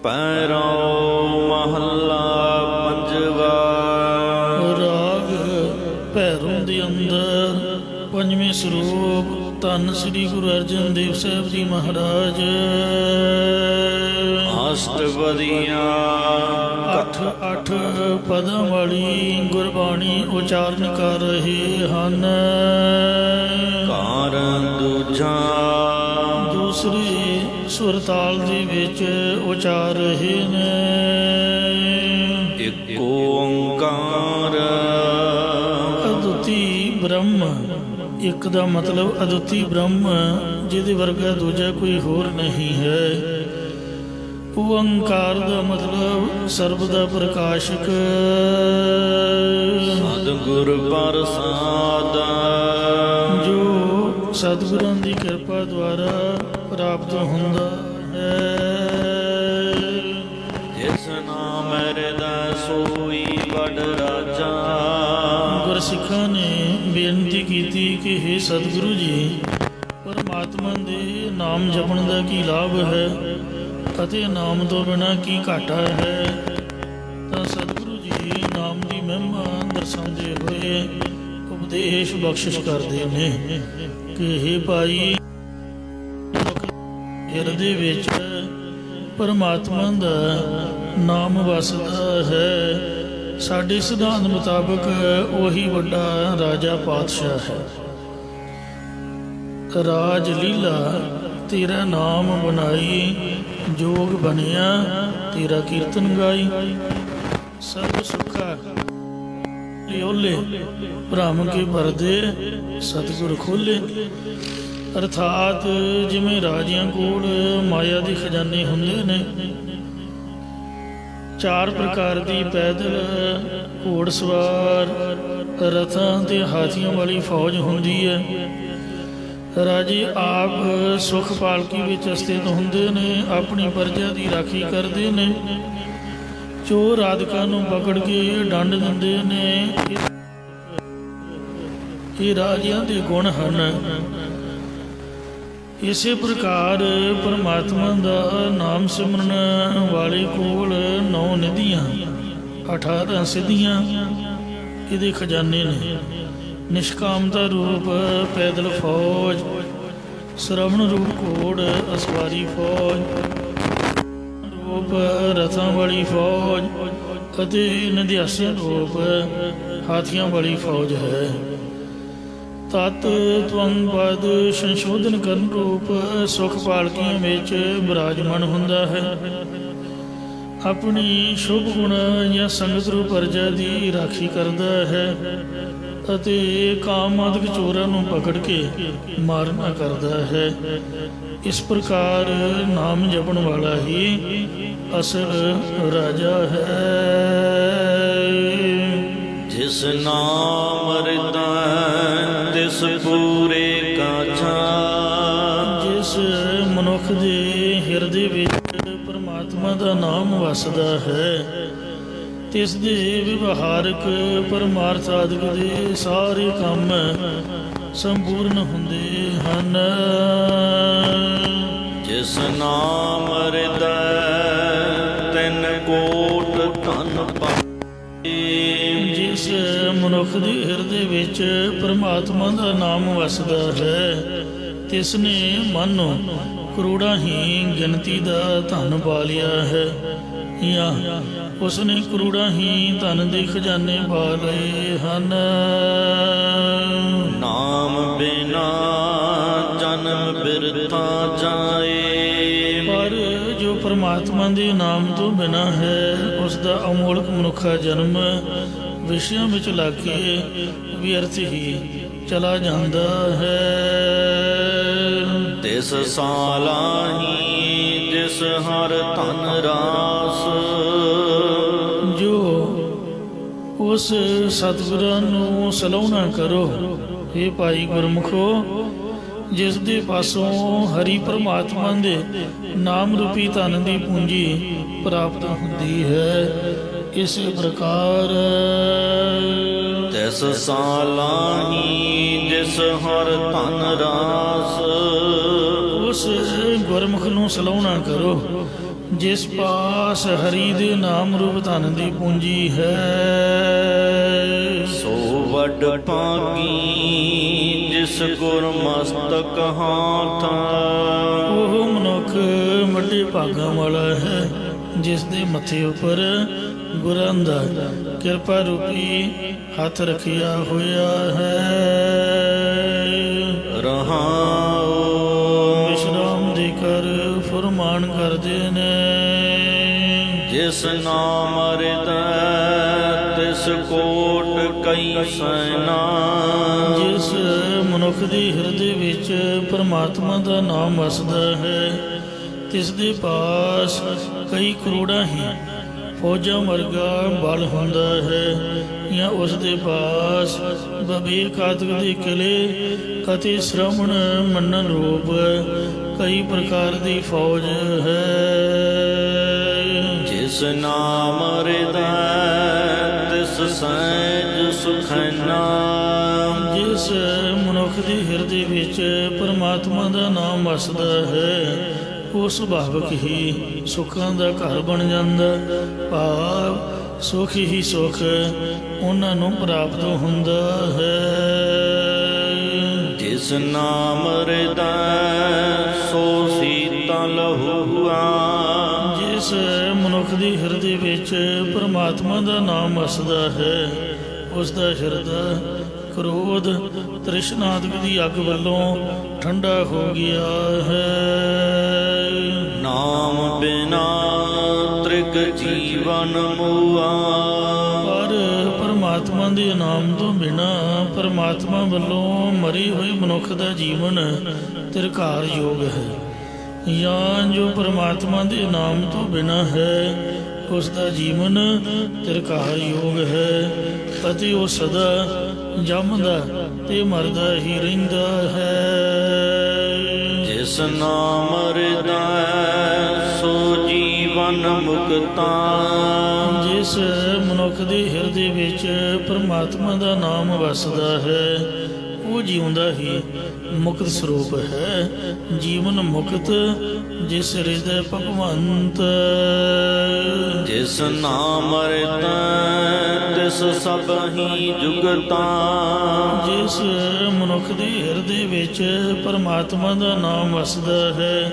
पैरौ महला पंजवा। राग भैरों के अंदर पंजवें स्वरूप धन श्री गुरु अर्जन देव साहब जी महाराज। अष्टपदियाँ अठ पदां वाली गुरबाणी उचारण कर रहे हैं। कारण दूजा दूसरे सुरताल दे विच उचार रहे ने। एक ओंकार अद्विती ब्रह्म। एक दा मतलब अद्विती ब्रह्म जिहदे वर्गा दूजा कोई होर नहीं है। ओंकार का मतलब सर्व दा प्रकाशक। सतगुर प्रसाद जो सतगुरां की कृपा द्वारा प्राप्त हुंदा है। जिस नाम हृदय सोई बड़ राजा। गुरसिखां ने बेनती की कि हे सतगुरु जी, परमात्मा दे नाम जपण का की लाभ है ਅਤੇ ਨਾਮ ਤੋਂ ਬਿਨਾਂ ਕੀ ਘਾਟਾ ਹੈ। ਤਾਂ ਸਤਿਗੁਰੂ ਜੀ ਨਾਮ ਦੀ ਮਹਿਮਾ ਦਰਸਾਉਂਦੇ ਹੋਏ ਉਪਦੇਸ਼ ਬਖਸ਼ਿਸ਼ ਕਰਦੇ ਨੇ ਕਿ हे ਭਾਈ, ਹਿਰਦੇ ਵਿੱਚ ਪਰਮਾਤਮਾ ਦਾ ਨਾਮ ਵਸਦਾ ਹੈ। ਸਾਡੇ ਸਿਧਾਂਤ ਮੁਤਾਬਕ ਉਹੀ ਵੱਡਾ ਰਾਜਾ ਪਾਤਸ਼ਾਹ ਹੈ। ਰਾਜ ਲੀਲਾ तेरा नाम बनाई, जोग बनिया तेरा कीर्तन गाई। सब सुखा ओले भ्रम के परदे सतगुर खोले। अर्थात जिमें राजियां कोल माया के खजाने हुंदे ने, चार प्रकार की पैदल घोड़सवार रथां ते हाथियों वाली फौज हुंदी है। राजे आप सुख पालकी विच स्थित हुंदे ने, अपनी प्रजा की राखी करते ने, चोर आदिकां नूं पकड़ के डंड दिंदे ने। ये राजियां दे गुण हन। इसे प्रकार परमात्मा दा नाम सिमरन वाले कोल 9 निधियां 18 सिद्धियां इहदे खजाने ने। निष्कामता रूप पैदल फौज, श्रवण रूप घोड़ असवारी फौज, रूप रथां वाली फौज अते निध्यासन रूप हाथियों वाली फौज है। तत् त्वं पद संशोधन करन रूप सुख पालकियों में विराजमान हुंदा है। अपनी शुभ गुण या संगत रूप प्रजा की राखी करता है ਅਤੇ ਕਾਮ ਆਦਿਕ ਚੋਰਾਂ ਨੂੰ ਪਕੜ ਕੇ ਮਾਰਨਾ ਕਰਦਾ ਹੈ। ਇਸ ਪ੍ਰਕਾਰ ਨਾਮ ਜਪਣ ਵਾਲਾ ਹੀ ਅਸਲ ਰਾਜਾ ਹੈ। ਜਿਸ ਨਾਮ ਹਿਰਦੈ ਤਿਸ ਪੂਰੇ ਕਾਛਾ। ਜਿਸ ਮਨੁੱਖ ਦੇ ਹਿਰਦੇ ਵਿੱਚ ਪਰਮਾਤਮਾ ਦਾ ਨਾਮ ਵਸਦਾ ਹੈ, तिस दे विवहारक परमार्थ आदि दे सारे काम संपूर्ण हुंदे हन। जिस नाम हृदय तिन कोट धन पाए। जिस मनुख दे हृदय विच परमात्मा दा नाम वसदा है, तिसने मानो करोड़ां ही गिनती दा धन पा लिया है। या उसने करोड़ा ही धन के खजाने पा लए हन। नाम बिना जन्म बिरथा जाए। पर जो परमात्मा के नाम तो बिना है, उसका अमोलक मनुखा जन्म विषयों में लग के व्यर्थ ही चला जाता है। तिस साला ही जिस हर धन रास। जो उस सतगुरां नूं सलाहुणा करो, हे भाई गुरमुखो, जिस दे पासों हरि परमात्मा दे नाम रूपी धन की पूंजी प्राप्त होती है। इस प्रकार तिस सालाही जिस हर धन रास। उस गुरमुख नूं सलाहुणा करो ਜਿਸ ਪਾਸ ਹਰੀ ਦੇ ਨਾਮ ਰੂਪ ਧਨ ਦੀ ਪੂੰਜੀ ਹੈ, ਸੋ ਵੱਡ ਭਾਗੀ ਜਿਸ ਗੁਰ ਮਸਤਕ ਹਾਥ। ਉਹ ਮਨੁੱਖ ਵੱਡੇ ਭਾਗਾਂ ਵਾਲਾ ਹੈ ਜਿਸ ਦੇ ਮੱਥੇ ਉੱਪਰ ਗੁਰਾਂ ਦਾ ਕਿਰਪਾ ਰੂਪੀ ਹੱਥ ਰੱਖਿਆ ਹੋਇਆ ਹੈ। ਰਹਾਉ ਵਿਸ਼ਰਾਮ ਦੇ ਕਰ ਫੁਰਮਾਨ ਕਰਦੇ ਨੇ, ਜਿਸ ਨਾਮ ਹਿਰਦੈ ਤਿਸ ਕੋਟ ਕਈ ਸੈਨਾ। ਜਿਸ ਮਨੁੱਖ ਦੇ ਹਿਰਦੇ ਵਿੱਚ ਪਰਮਾਤਮਾ ਦਾ ਨਾਮ ਵਸਦਾ ਹੈ, ਤਿਸ ਦੇ ਪਾਸ ਕਈ ਕਰੋੜਾਂ ਹੀ ਫੌਜਾਂ ਵਰਗਾ ਬਲ ਹੁੰਦਾ ਹੈ, ਜਾਂ ਉਸ ਦੇ ਪਾਸ ਵਿਵੇਕ ਆਦਿਕ ਦੇ ਕਿਲੇ ਕਤੇ ਸ਼੍ਰਵਣ ਮੰਨਣ ਰੂਪ ਕਈ ਪ੍ਰਕਾਰ ਦੀ ਫੌਜ ਹੈ। ਜਿਸ ਨਾਮ ਹਿਰਦੈ ਤਿਸ ਸਹਿਜ ਸੁਖੈਨਾ। ਜਿਸ ਮਨੁੱਖ ਦੇ ਹਿਰਦੇ ਵਿੱਚ ਪਰਮਾਤਮਾ ਦਾ ਨਾਮ ਵਸਦਾ ਹੈ, ਉਹ ਸੁਭਾਵਿਕ ਹੀ ਸੁੱਖਾਂ ਦਾ ਘਰ ਬਣ ਜਾਂਦਾ। ਭਾਵ ਸੁੱਖ ਹੀ ਸੁੱਖ ਉਹਨਾਂ ਨੂੰ ਪ੍ਰਾਪਤ ਹੁੰਦਾ ਹੈ। ਜਿਸ ਨਾਮ ਹਿਰਦੈ ਸੋ ਸੀਤਲ ਹੁਆ। ਜਿਸ ਮਨੁੱਖ ਦੇ ਹਿਰਦੇ ਵਿੱਚ ਪਰਮਾਤਮਾ ਦਾ ਨਾਮ ਵਸਦਾ ਹੈ, ਉਸ ਦਾ ਹਿਰਦਾ ਕ੍ਰੋਧ ਤ੍ਰਿਸ਼ਨਾ ਆਦਿ ਦੀ ਅੱਗ ਵੱਲੋਂ ਠੰਡਾ ਹੋ ਗਿਆ ਹੈ। ਨਾਮ ਬਿਨਾ ਤ੍ਰਿਗ ਜੀਵਨ ਮੁਆ। ਪਰ ਪਰਮਾਤਮਾ ਦੇ ਨਾਮ ਤੋਂ ਬਿਨਾ ਪਰਮਾਤਮਾ ਵੱਲੋਂ ਮਰੀ ਹੋਈ ਮਨੁੱਖ ਦਾ ਜੀਵਨ ਤਿਰਕਾਰ ਯੋਗ ਹੈ। ਜਾਂ ਜੋ ਪਰਮਾਤਮਾ ਦੇ ਨਾਮ ਤੋਂ ਬਿਨਾ ਹੈ, ਉਸ ਦਾ ਜੀਵਨ ਤਿਰਕਾਰ ਯੋਗ ਹੈ ਅਤੇ ਉਹ ਸਦਾ ਜੰਮਦਾ ਤੇ ਮਰਦਾ ਹੀ ਰਹਿੰਦਾ ਹੈ। ਜਿਸ ਨਾਮ ਹਿਰਦੈ ਸੋ ਜੀਵਨ ਮੁਕਤਾ। ਜਿਸ ਮਨੁੱਖ ਦੇ ਹਿਰਦੇ ਵਿੱਚ ਪਰਮਾਤਮਾ ਦਾ ਨਾਮ ਵਸਦਾ ਹੈ, ਉਹ ਜਿਉਂਦਾ ਹੀ ਮੁਕਤ ਸਰੂਪ ਹੈ। ਜੀਵਨ ਮੁਕਤ ਜਿਸ ਹਿਰਦੈ ਭਗਵੰਤ। ਜਿਸ ਨਾਮ ਹਿਰਦੈ ਤਿਸ ਸਭ ਹੀ ਜੁਗਤਾ। ਜਿਸ ਮਨੁੱਖ ਦੇ ਹਿਰਦੇ ਵਿੱਚ ਪਰਮਾਤਮਾ ਦਾ ਨਾਮ ਵਸਦਾ ਹੈ,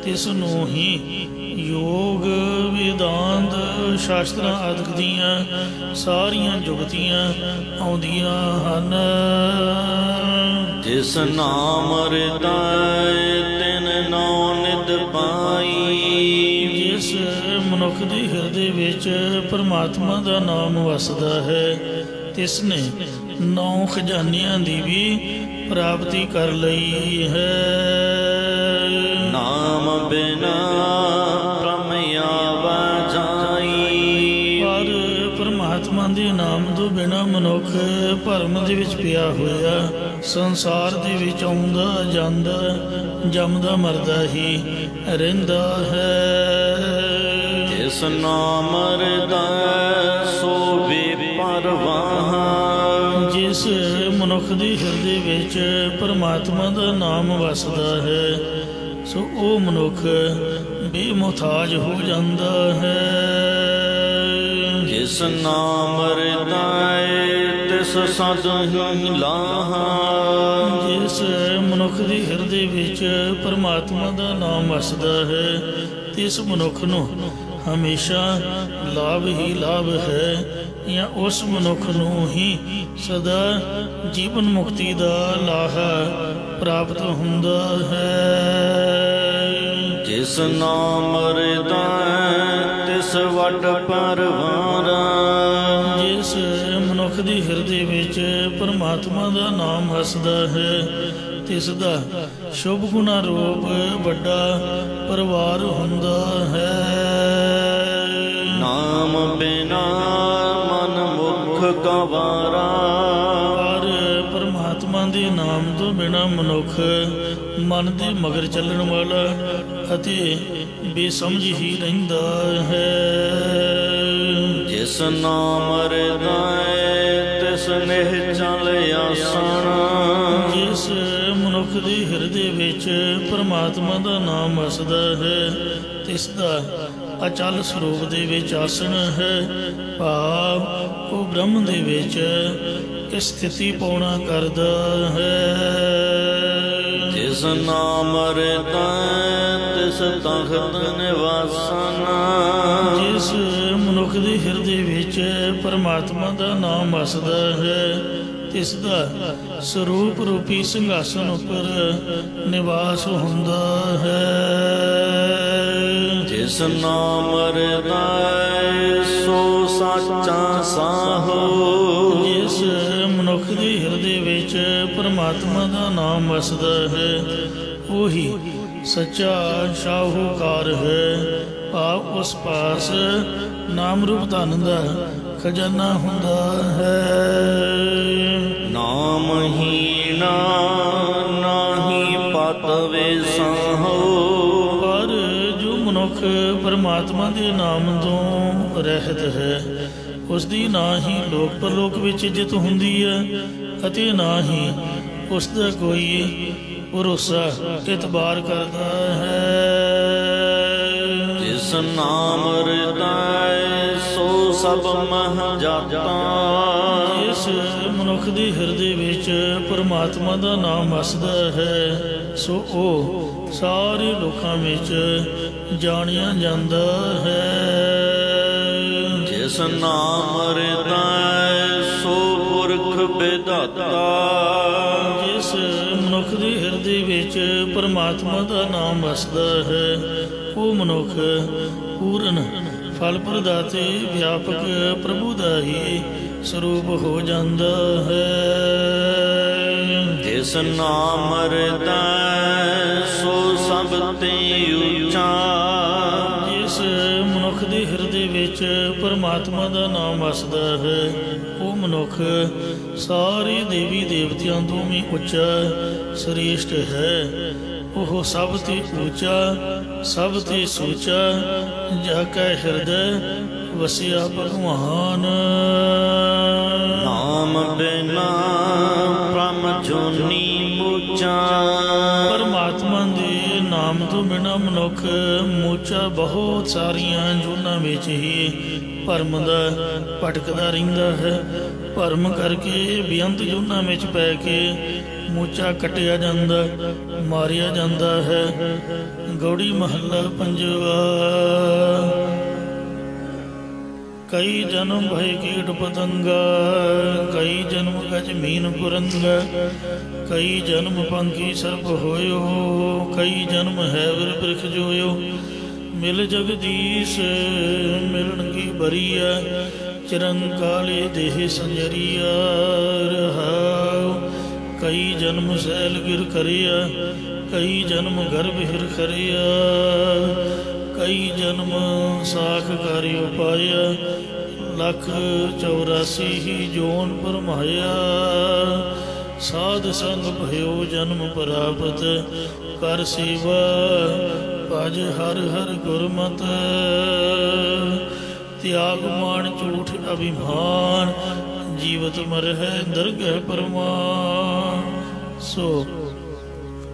ਤਿਸ ਨੂੰ ਹੀ ਯੋਗ ਵੇਦਾਂਤ ਸ਼ਾਸਤਰਾਂ ਆਦਿਕ ਦੀਆਂ ਸਾਰੀਆਂ ਜੁਗਤੀਆਂ ਆਉਂਦੀਆਂ ਹਨ। ਜਿਸ ਨਾਮ ਹਿਰਦੈ ਤਿਨ ਨੌ ਨਿਤ ਪਾਈ। ਜਿਸ ਮਨੁੱਖ ਦੇ ਹਿਰਦੇ ਵਿੱਚ ਪਰਮਾਤਮਾ ਦਾ ਨਾਮ ਵਸਦਾ ਹੈ, ਤਿਸ ਨੇ 9 ਖਜ਼ਾਨਿਆਂ ਦੀ ਵੀ ਪ੍ਰਾਪਤੀ ਕਰ ਲਈ ਹੈ। ਨਾਮ ਬਿਨਾ ਭ੍ਰਮ ਆਵੈ ਜਾਈ। ਪਰ ਪਰਮਾਤਮਾ ਦੇ ਨਾਮ ਤੋਂ ਬਿਨਾ ਮਨੁੱਖ ਭਰਮ ਦੇ ਵਿੱਚ ਪਿਆ ਹੋਇਆ ਸੰਸਾਰ ਦੇ ਵਿੱਚ ਆਉਂਦਾ ਜਾਂਦਾ, ਜੰਮਦਾ ਮਰਦਾ ਹੀ ਰਹਿੰਦਾ ਹੈ। ਜਿਸ ਨਾਮ ਹਿਰਦੈ ਸੋ ਬੇਪਰਵਾਹ। ਜਿਸ ਮਨੁੱਖ ਦੇ ਹਿਰਦੇ ਵਿੱਚ ਪਰਮਾਤਮਾ ਦਾ ਨਾਮ ਵਸਦਾ ਹੈ, ਸੋ ਉਹ ਮਨੁੱਖ ਬੇਮੁਹਤਾਜ ਹੋ ਜਾਂਦਾ ਹੈ। ਜਿਸ ਨਾਮ ਹਿਰਦੈ ਤਿਸ ਸਦ ਹੀ ਲਾਹਾ। ਜਿਸ ਮਨੁੱਖ ਦੇ ਹਿਰਦੇ ਵਿੱਚ ਪਰਮਾਤਮਾ ਦਾ ਨਾਮ ਵਸਦਾ ਹੈ, ਤਿਸ ਮਨੁੱਖ ਨੂੰ ਹਮੇਸ਼ਾ ਲਾਭ ਹੀ ਲਾਭ ਹੈ, ਜਾਂ ਉਸ ਮਨੁੱਖ ਨੂੰ ਹੀ ਸਦਾ ਜੀਵਨ ਮੁਕਤੀ ਦਾ ਲਾਹਾ ਪ੍ਰਾਪਤ ਹੁੰਦਾ ਹੈ। ਜਿਸ ਨਾਮ ਹਿਰਦੈ ਤਿਸ ਵੱਡ ਪਰਵਾਰ। ਜਿਸ ਮਨੁੱਖ ਦੇ ਹਿਰਦੇ ਵਿੱਚ ਪਰਮਾਤਮਾ ਦਾ ਨਾਮ ਵਸਦਾ ਹੈ, ਤਿਸ ਦਾ ਸ਼ੁਭ ਗੁਣਾ ਰੂਪ ਵੱਡਾ ਪਰਿਵਾਰ ਹੁੰਦਾ ਹੈ। ਨਾਮ ਬਿਨਾ ਮਨ ਮੁਖ ਗਵਾਰਾ। ਪਰ ਪਰਮਾਤਮਾ ਦੇ ਨਾਮ ਤੋਂ ਬਿਨਾ ਮਨੁੱਖ ਮਨ ਦੇ ਮਗਰ ਚੱਲਣ ਵਾਲਾ ਅਤੇ ਬੇਸਮਝ ਹੀ ਰਹਿੰਦਾ ਹੈ। ਜਿਸ ਨਾਮ ਹਿਰਦੈ ਤਿਸ ਨਿਹਚਲ ਆਸਣ। ਜਿਸ ਮਨੁੱਖ ਦੇ ਹਿਰਦੇ ਵਿੱਚ ਪਰਮਾਤਮਾ ਦਾ ਨਾਮ ਵਸਦਾ ਹੈ, ਤਿਸ ਦਾ ਅਚਲ ਸਰੂਪ ਦੇ ਵਿੱਚ ਆਸਣ ਹੈ। ਭਾਵ ਉਹ ਬ੍ਰਹਮ ਦੇ ਵਿੱਚ ਸਥਿਤੀ ਪਾਉਣਾ ਕਰਦਾ ਹੈ। ਜਿਸ ਨਾਮ ਰਿਦਾ ਤਿਸ ਤਖਤ ਨਿਵਾਸਨ। ਜਿਸ ਮਨੁੱਖ ਦੇ ਹਿਰਦੇ ਵਿੱਚ ਪਰਮਾਤਮਾ ਦਾ ਨਾਮ ਵਸਦਾ ਹੈ, ਤਿਸ ਦਾ ਸਰੂਪ ਰੂਪੀ ਸਿੰਘਾਸਨ ਉੱਪਰ ਨਿਵਾਸ ਹੁੰਦਾ ਹੈ। ਜਿਸ ਨਾਮ ਰਿਦਾ ਸੋ ਸਾਚਾ ਸਾਹੋ। ਜਿਸ ਮਨੁੱਖ ਦੇ ਹਿਰਦੇ ਵਿੱਚ ਪਰਮਾਤਮਾ ਦਾ ਨਾਮ ਵਸਦਾ ਹੈ, ਉਹੀ ਸੱਚਾ ਸ਼ਾਹੂਕਾਰ ਹੈ। ਭਾਵ ਉਸ ਪਾਸ ਨਾਮ ਰੂਪ ਧਨ ਦਾ ਖਜ਼ਾਨਾ ਹੁੰਦਾ ਹੈ। ਨਾਮਹੀਣਾ ਨਾਹੀ ਪਤਵੇ ਸਾਹੋ। ਪਰ ਜੋ ਮਨੁੱਖ ਪਰਮਾਤਮਾ ਦੇ ਨਾਮ ਤੋਂ ਰਹਿਤ ਹੈ, ਉਸ ਦੀ ਨਾ ਹੀ ਲੋਕ ਪਰਲੋਕ ਵਿੱਚ ਇੱਜ਼ਤ ਹੁੰਦੀ ਹੈ ਅਤੇ ਨਾ ਹੀ ਉਸ ਦਾ ਕੋਈ ਭਰੋਸਾ ਇਤਬਾਰ ਕਰਦਾ ਹੈ। ਜਿਸ ਨਾਮ ਰਿਦਾ ਸੋ ਸਭ ਮਹ ਜਾਤਾ। ਜਿਸ ਮਨੁੱਖ ਦੇ ਹਿਰਦੇ ਵਿੱਚ ਪਰਮਾਤਮਾ ਦਾ ਨਾਮ ਵਸਦਾ ਹੈ, ਸੋ ਉਹ ਸਾਰੇ ਲੋਕਾਂ ਵਿੱਚ ਜਾਣਿਆ ਜਾਂਦਾ ਹੈ। ਜਿਸ ਨਾਮ ਰਿਦਾ ਸੋ ਪੁਰਖ ਵਿਧਾਤਾ। ਜਿਸ ਮਨੁੱਖ ਦੇ ਹਿਰਦੇ ਵਿੱਚ ਪਰਮਾਤਮਾ ਦਾ ਨਾਮ ਵਸਦਾ ਹੈ, ਉਹ ਮਨੁੱਖ ਪੂਰਨ ਫਲ ਪ੍ਰਦਾਤੇ ਵਿਆਪਕ ਪ੍ਰਭੂ ਦਾ ਹੀ ਸਰੂਪ ਹੋ ਜਾਂਦਾ ਹੈ। ਜਿਸ ਨਾਮ ਰਿਦਾ ਸੋ ਸਭ ਤੇ ਉੱਚਾ। ਜਿਸ ਮਨੁੱਖ ਦੇ ਹਿਰਦੇ ਵਿੱਚ ਪਰਮਾਤਮਾ ਦਾ ਨਾਮ ਵਸਦਾ ਹੈ, ਉਹ ਮਨੁੱਖ ਸਾਰੇ ਦੇਵੀ ਦੇਵਤਿਆਂ ਤੋਂ ਵੀ ਉੱਚਾ ਸ੍ਰੇਸ਼ਟ ਹੈ। ਉਹ ਸਭ ਤੇ ਉੱਚਾ ਸਭ ਤੇ ਸੂਚਾ, ਜਾ ਕੈ ਹਿਰਦੈ ਵਸਿਆ ਭਗਵਾਨ। ਨਾਮ ਬਿਨਾ ਬ੍ਰਹਮ ਜੋਨੀ ਮੂਚਾ। ਪਰਮਾਤਮਾ ਦੇ ਨਾਮ ਤੋਂ ਬਿਨਾਂ ਮਨੁੱਖ ਮੂਚਾ ਬਹੁਤ ਸਾਰੀਆਂ ਜੂਨਾਂ ਵਿੱਚ ਹੀ ਭਰਮ ਦਾ ਭਟਕਦਾ ਰਹਿੰਦਾ ਹੈ। ਭਰਮ ਕਰਕੇ ਬੇਅੰਤ ਜੂਨਾਂ ਵਿੱਚ ਪੈ ਕੇ ਮੂਚਾ ਕੱਟਿਆ ਜਾਂਦਾ, ਮਾਰਿਆ ਜਾਂਦਾ ਹੈ। ਗੌੜੀ ਮਹੱਲਾ ਪੰਜਵਾ। ਕਈ ਜਨਮ ਭਏ ਕੀਟ ਪਤੰਗਾ, ਕਈ ਜਨਮ ਗਜ ਮੀਨ ਪੁਰੰਗਾ, ਕਈ ਜਨਮ ਪੰਖੀ ਸਰਪ ਹੋਇਓ, ਕਈ ਜਨਮ ਹੈ ਵਿਰ ਬ੍ਰਿਖ ਜੋਇਓ। ਮਿਲ ਜਗਦੀਸ਼ ਮਿਲਣ ਕੀ ਬਰੀਆ, ਚਿਰੰਕਾਲੇ ਦੇਹ ਸੰਜਰੀਆ ਰਹਾਉ। ਕਈ ਜਨਮ ਸੈਲ ਗਿਰ ਕਰਿਆ, ਕਈ ਜਨਮ ਗਰਭ ਹਿਰ ਖਰਿਆ, ਕਈ ਜਨਮ ਸਾਖ ਕਰਿ ਉਪਾਇਆ। 184 ਹੀ ਜੋਨ ਪਰਮਾਇਆ, ਸਾਧ ਸੰਗ ਭਇਓ ਜਨਮ ਪ੍ਰਾਪਤ। ਕਰ ਸੇਵਾ ਭਜ ਹਰ ਹਰ ਗੁਰਮਤਿ, ਤਿਆਗ ਮਾਨ ਝੂਠ ਅਭਿਮਾਨ। ਜੀਵਤ ਮਰਹਿ ਦਰਗਹਿ ਪਰਮਾਨ। ਸੋ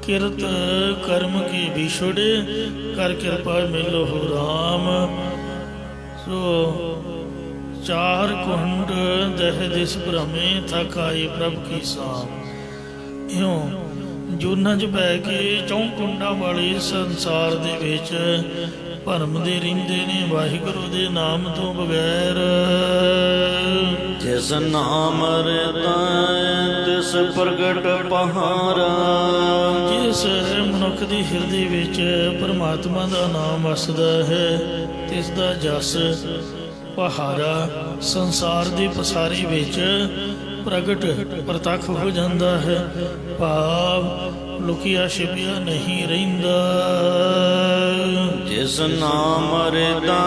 ਕਿਰਤ ਕਰਮ ਕੀ ਵਿਛੜੇ, ਕਰ ਕਿਰਪਾ ਮਿਲੋ ਰਾਮ। ਸੋ ਚਾਰ ਕੁੰਡ ਦਹਿ ਦਿਸ ਭ੍ਰਮੇ, ਥਕ ਆਈ ਪ੍ਰਭ ਕੀ ਸਾਮ। ਇਉਂ ਜੂਨਾਂ 'ਚ ਬਹਿ ਕੇ ਚੌਂ ਕੁੰਡਾਂ ਵਾਲੇ ਸੰਸਾਰ ਦੇ ਵਿੱਚ ਭਰਮਦੇ ਰਹਿੰਦੇ ਨੇ ਵਾਹਿਗੁਰੂ ਦੇ ਨਾਮ ਤੋਂ ਬਗੈਰ। ਜਿਸ ਨਾਮ ਰਿਦਾ ਤਿਸ ਪ੍ਰਗਟ ਪਹਾਰਾ। ਜਿਸ ਮਨੁੱਖ ਦੇ ਹਿਰਦੇ ਵਿੱਚ ਪਰਮਾਤਮਾ ਦਾ ਨਾਮ ਵਸਦਾ ਹੈ, ਤਿਸ ਦਾ ਜਸ ਪਹਾਰਾ ਸੰਸਾਰ ਦੇ ਪਸਾਰੇ ਵਿੱਚ ਪ੍ਰਗਟ ਪ੍ਰਤੱਖ ਹੋ ਜਾਂਦਾ ਹੈ। ਭਾਵ ਲੁਕਿਆ ਛਿਪਿਆ ਨਹੀਂ ਰਹਿੰਦਾ। ਜਿਸ ਨਾਮ ਰਿਦਾ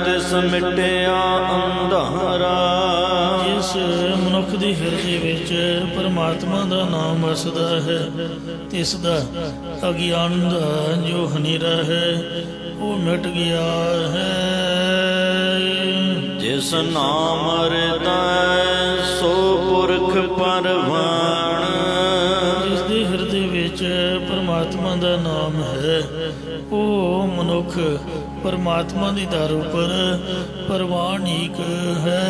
ਤਿਸ ਮਿਟਿਆ ਅੰਧਾਰਾ। ਜਿਸ ਮਨੁੱਖ ਦੇ ਹਿਰਦੇ ਵਿੱਚ ਪਰਮਾਤਮਾ ਦਾ ਨਾਮ ਵਸਦਾ ਹੈ, ਤਿਸ ਦਾ ਅਗਿਆਨ ਦਾ ਜੋ ਹਨੇਰਾ ਹੈ ਉਹ ਮਿਟ ਗਿਆ ਹੈ। ਜਿਸ ਨਾਮ ਰਿਦਾ ਸੋ ਪੁਰਖ ਪਰਵਾਣ। ਜਿਸ ਦੇ ਹਿਰਦੇ ਵਿੱਚ ਪਰਮਾਤਮਾ ਦਾ ਨਾਮ ਹੈ, ਉਹ ਮਨੁੱਖ ਪਰਮਾਤਮਾ ਦੀ ਦਰ ਉੱਪਰ ਪ੍ਰਵਾਨਿਕ ਹੈ।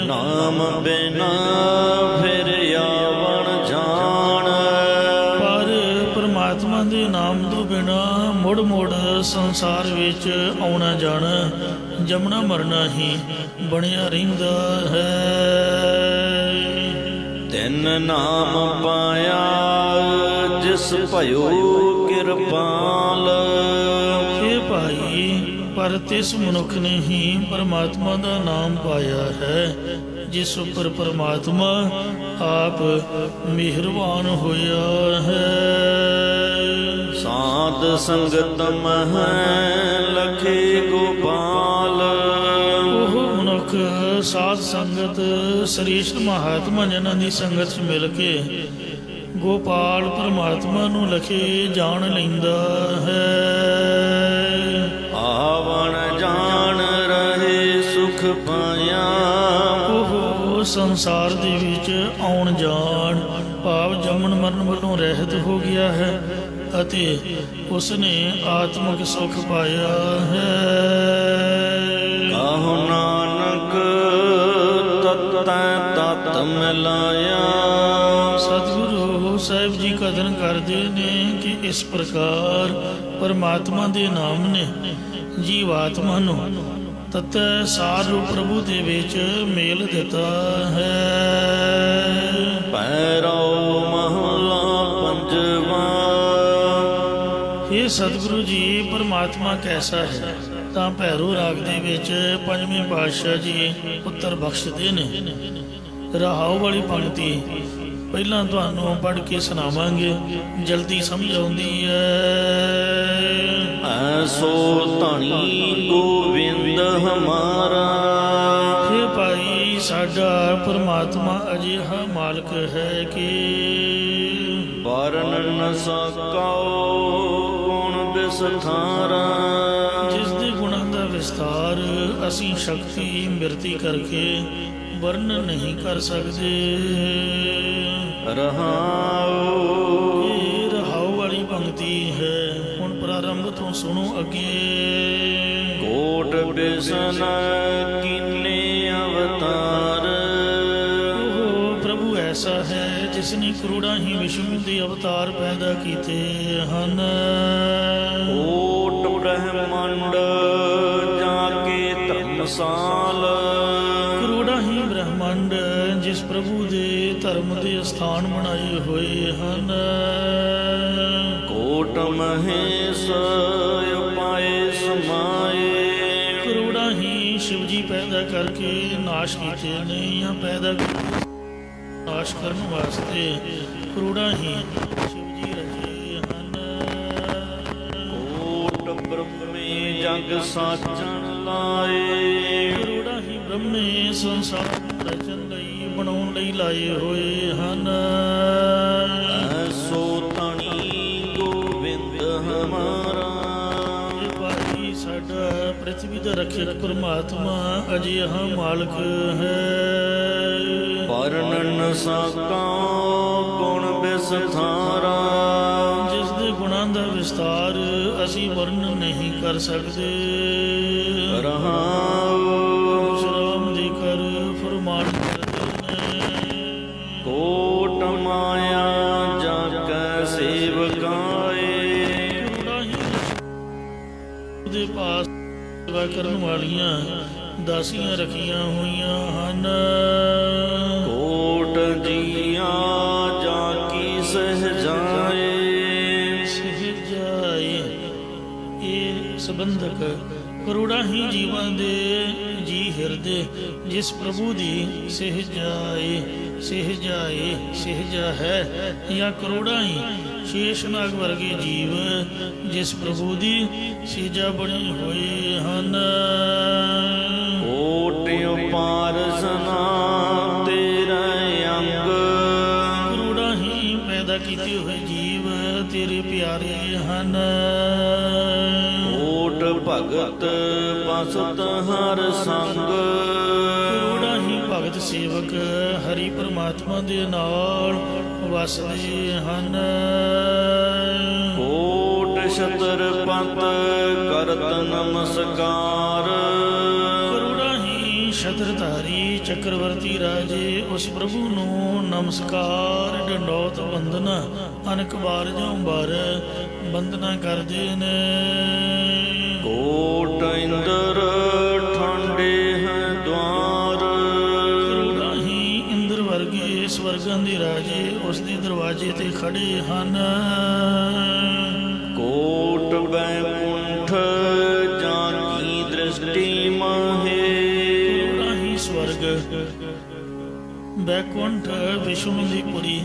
ਨਾਮ ਬਿਨਾ ਫਿਰ ਆਵਣ ਜਾਣ, ਪਰ ਪਰਮਾਤਮਾ ਦੇ ਨਾਮ ਤੋਂ ਬਿਨਾ ਮੁੜ ਮੁੜ ਸੰਸਾਰ ਵਿੱਚ ਆਉਣਾ ਜਾਣਾ, ਜੰਮਣਾ ਮਰਨਾ ਹੀ ਬਣਿਆ ਰਹਿੰਦਾ ਹੈ। ਤਿੰਨ ਨਾਮ ਪਾਇਆ ਜਿਸ ਭਇਓ ਕਿਰਪਾਲ, ਇਹ ਭਾਈ ਪਰ ਤਿਸ ਮਨੁੱਖ ਨੇ ਹੀ ਪਰਮਾਤਮਾ ਦਾ ਨਾਮ ਪਾਇਆ ਹੈ ਜਿਸ ਉੱਪਰ ਪਰਮਾਤਮਾ ਆਪ ਮਿਹਰਬਾਨ ਹੋਇਆ ਹੈ। ਸਾਧ ਸੰਗਤ ਮਹਿ ਲਖੇ ਗੋਪਾਲ, ਉਹ ਮਨੁੱਖ ਸਾਧ ਸੰਗਤ ਸ੍ਰੇਸ਼ਟ ਮਹਾਤਮਾ ਜਨਾਂ ਦੀ ਸੰਗਤ 'ਚ ਮਿਲ ਕੇ ਗੋਪਾਲ ਪਰਮਾਤਮਾ ਨੂੰ ਲਖੇ ਜਾਣ ਲੈਂਦਾ ਹੈ। ਆਵਣ ਜਾਣ ਰਹੇ ਸੁਖ ਪਾਇਆ, ਉਹ ਸੰਸਾਰ ਦੇ ਵਿੱਚ ਆਉਣ ਜਾਣ ਭਾਵ ਜੰਮਣ ਮਰਨ ਵੱਲੋਂ ਰਹਿਤ ਹੋ ਗਿਆ ਹੈ ਅਤੇ ਉਸਨੇ ਆਤਮਿਕ ਸੁਖ ਪਾਇਆ ਹੈ। ਕਹੋ ਨਾਨਕ ਤਤੈ ਤਤ ਮਿਲਾਇਆ, ਸਤਿਗੁਰੂ ਸਾਹਿਬ ਜੀ ਕਥਨ ਕਰਦੇ ਨੇ ਕਿ ਇਸ ਪ੍ਰਕਾਰ ਪਰਮਾਤਮਾ ਦੇ ਨਾਮ ਨੇ ਜੀਵਾਤਮਾ ਨੂੰ ਤਤੈ ਸਾਰ ਰੂਪ ਪ੍ਰਭੂ ਦੇ ਵਿੱਚ ਮੇਲ ਦਿੱਤਾ ਹੈ। ਭੈਰੋ ਮਹਲਾ ਪੰਜਵਾ, ਇਹ ਸਤਿਗੁਰੂ ਜੀ ਪਰਮਾਤਮਾ ਕੈਸਾ ਹੈ ਤਾਂ ਭੈਰੋ ਰਾਗ ਦੇ ਵਿੱਚ ਪੰਜਵੇਂ ਪਾਤਸ਼ਾਹ ਜੀ ਉੱਤਰ ਬਖਸ਼ਦੇ ਨੇ। ਰਹਾਉ ਵਾਲੀ ਪੰਕਤੀ ਪਹਿਲਾਂ ਤੁਹਾਨੂੰ ਪੜ੍ਹ ਕੇ ਸੁਣਾਵਾਂਗੇ, ਜਲਦੀ ਸਮਝ ਆਉਂਦੀ ਹੈ। ਐਸੋ ਧਣੀ ਗੋਵਿੰਦ ਹਮਾਰਾ, ਇਹ ਭਾਈ ਸਾਡਾ ਪਰਮਾਤਮਾ ਅਜਿਹਾ ਮਾਲਕ ਹੈ ਕਿ ਵਰਨ ਨ ਸਕਉ ਗੁਣ ਵਿਸਥਾਰਾ, ਜਿਸ ਦੇ ਗੁਣਾਂ ਦਾ ਵਿਸਤਾਰ ਅਸੀਂ ਸ਼ਕਤੀ ਮਿਰਤੀ ਕਰਕੇ ਵਰਣਨ ਨਹੀਂ ਕਰ ਸਕਦੇ। ਰਹਾਉ, ਇਹ ਰਹਾਉ ਵਾਲੀ ਪੰਕਤੀ ਹੈ। ਹੁਣ ਪ੍ਰਾਰੰਭ ਤੋਂ ਸੁਣੋ ਅੱਗੇ। ਕੋਟ ਬਿਸਨ ਕੀਨੇ ਅਵਤਾਰ, ਉਹ ਪ੍ਰਭੂ ਐਸਾ ਹੈ ਜਿਸ ਨੇ ਕਰੋੜਾਂ ਹੀ ਵਿਸ਼ਨੂੰ ਦੇ ਅਵਤਾਰ ਪੈਦਾ ਕੀਤੇ ਹਨ। ਕੋਟ ਬ੍ਰਹਮੰਡ ਜਾ ਕੇ ਧਰਮਸਾਲ, ਕਰੋੜਾਂ ਹੀ ਬ੍ਰਹਮੰਡ ਜਿਸ ਪ੍ਰਭੂ ਦੇ ਧਰਮ ਦੇ ਸਥਾਨ ਬਣਾਏ ਹੋਏ ਹਨ। ਕੋਟ ਮਹੇਸ਼ ਉਪਾਏ ਸਮਾਏ, ਕਰੋੜਾਂ ਹੀ ਸ਼ਿਵ ਜੀ ਪੈਦਾ ਕਰਕੇ ਨਾਸ਼ ਕੀਤੇ ਨੇ ਜਾਂ ਪੈਦਾ ਨਾਸ਼ ਕਰਨ ਵਾਸਤੇ ਕਰੋੜਾਂ ਹੀ ਸ਼ਿਵ ਜੀ ਰਚੇ ਹਨ। ਕੋਟ ਬ੍ਰਹਮੇ ਜਗ ਸਾਜਣ ਲਾਏ, ਕਰੋੜਾਂ ਹੀ ਬ੍ਰਹਮੇ ਸੰਸਾਰ ਨੂੰ ਰਚਣ ਲਈ ਬਣਾਉਣ ਲਈ ਲਾਏ ਹੋਏ ਹਨ। ਐਸੋ ਧਣੀ ਗੋਬਿੰਦ ਹਮਾਰਾ, ਇਹ ਭਾਈ ਸਾਡਾ ਪ੍ਰਿਥਵੀ ਦਾ ਰੱਖਿਅਕ ਪਰਮਾਤਮਾ ਅਜਿਹਾ ਮਾਲਕ ਹੈ। ਵਰਨ ਨ ਸਕਉ ਗੁਣ ਵਿਸਥਾਰਾ, ਜਿਸ ਦੇ ਗੁਣਾਂ ਦਾ ਵਿਸਤਾਰ ਅਸੀਂ ਵਰਣਨ ਨਹੀਂ ਕਰ ਸਕਦੇ। ਰਹਾਉ, ਸ਼ਰਾਮ ਦੇ ਕਰ ਫਰਮਾਨ ਕਰਦੇ ਨੇ। ਕੋਟ ਮਾਇਆ ਜਾ ਕੈ ਸੇਵਕਾਏ, ਕਰੋੜਾਂ ਹੀ ਉਹਦੇ ਪਾਸ ਸੇਵਾ ਕਰਨ ਵਾਲੀਆਂ ਦਾਸੀਆਂ ਰੱਖੀਆਂ ਹੋਈਆਂ ਹਨ। ਕੋਟ ਜੀਆ ਜਾ ਕੀ ਸਹਜਾਏ, ਸਹਿਜਾਏ ਇਹ ਸੰਬੰਧਕ ਕਰੋੜਾਂ ਹੀ ਜੀਵਾਂ ਦੇ ਜੀ ਹਿਰਦੇ ਜਿਸ ਪ੍ਰਭੂ ਦੀ ਸਹਿਜਾਏ ਸਹਿਜਾਏ ਸਹਿਜਾ ਹੈ ਜਾਂ ਕਰੋੜਾਂ ਹੀ ਸ਼ੇਸ਼ਨਾਗ ਵਰਗੇ ਜੀਵ ਜਿਸ ਪ੍ਰਭੂ ਦੀ ਸਹਿਜਾ ਬਣੇ ਹੋਏ ਹਨ। ਕੋਟ ਉਪਾਰਸਨਾ ਤੇਰਾ ਅੰਗ, ਕਰੋੜਾਂ ਹੀ ਪੈਦਾ ਕੀਤੇ ਹੋਏ ਜੀਵ ਤੇਰੇ ਪਿਆਰੇ ਹਨ। ਕੋਟ ਭਗਤ ਬਸਤ ਹਰ ਸੰਗ, ਕਰੋੜਾਂ ਹੀ ਭਗਤ ਸੇਵਕ ਹਰੀ ਪਰਮਾਤਮਾ ਦੇ ਨਾਲ ਵਸਦੇ ਹਨ। ਕੋਟ ਛਤਰ ਪਤ ਕਰਤ ਨਮਸਕਾਰ। ਕਰੁਣਾ ਹੀ ਛਤਰਧਾਰੀ ਚੱਕਰਵਰਤੀ ਰਾਜੇ ਉਸ ਪ੍ਰਭੂ ਨੂੰ ਨਮਸਕਾਰ। ਡੰਡੋਤ ਬੰਦਨਾ ਅਨਕ ਬਾਰ ਜਿਉ ਬਾਰ ਬੰਦਨਾ ਕਰਦੇ ਨੇ। ਕੋਟ ਇੰਦਰ ਠਾਂਡੇ ਹੈ ਦਵਾਰ। ਕਰੁਣਾ ਹੀ ਇੰਦਰ ਵਰਗੇ ਸਵਰਗਾਂ ਦੇ ਰਾਜੇ ਉਸ ਦੇ ਦਰਵਾਜ਼ੇ ਤੇ ਖੜੇ ਹਨ। ਕੋਟ ਬੈਕੁੰਠ ਜਾਂ ਕੀ ਦ੍ਰਿਸ਼ਟੀ ਮਾਹੇ। ਕਰੁਣਾ ਹੀ ਸਵਰਗ ਬੈਕੁੰਠ ਵਿਸ਼ਨੂੰ ਦੀ ਪੁਰੀ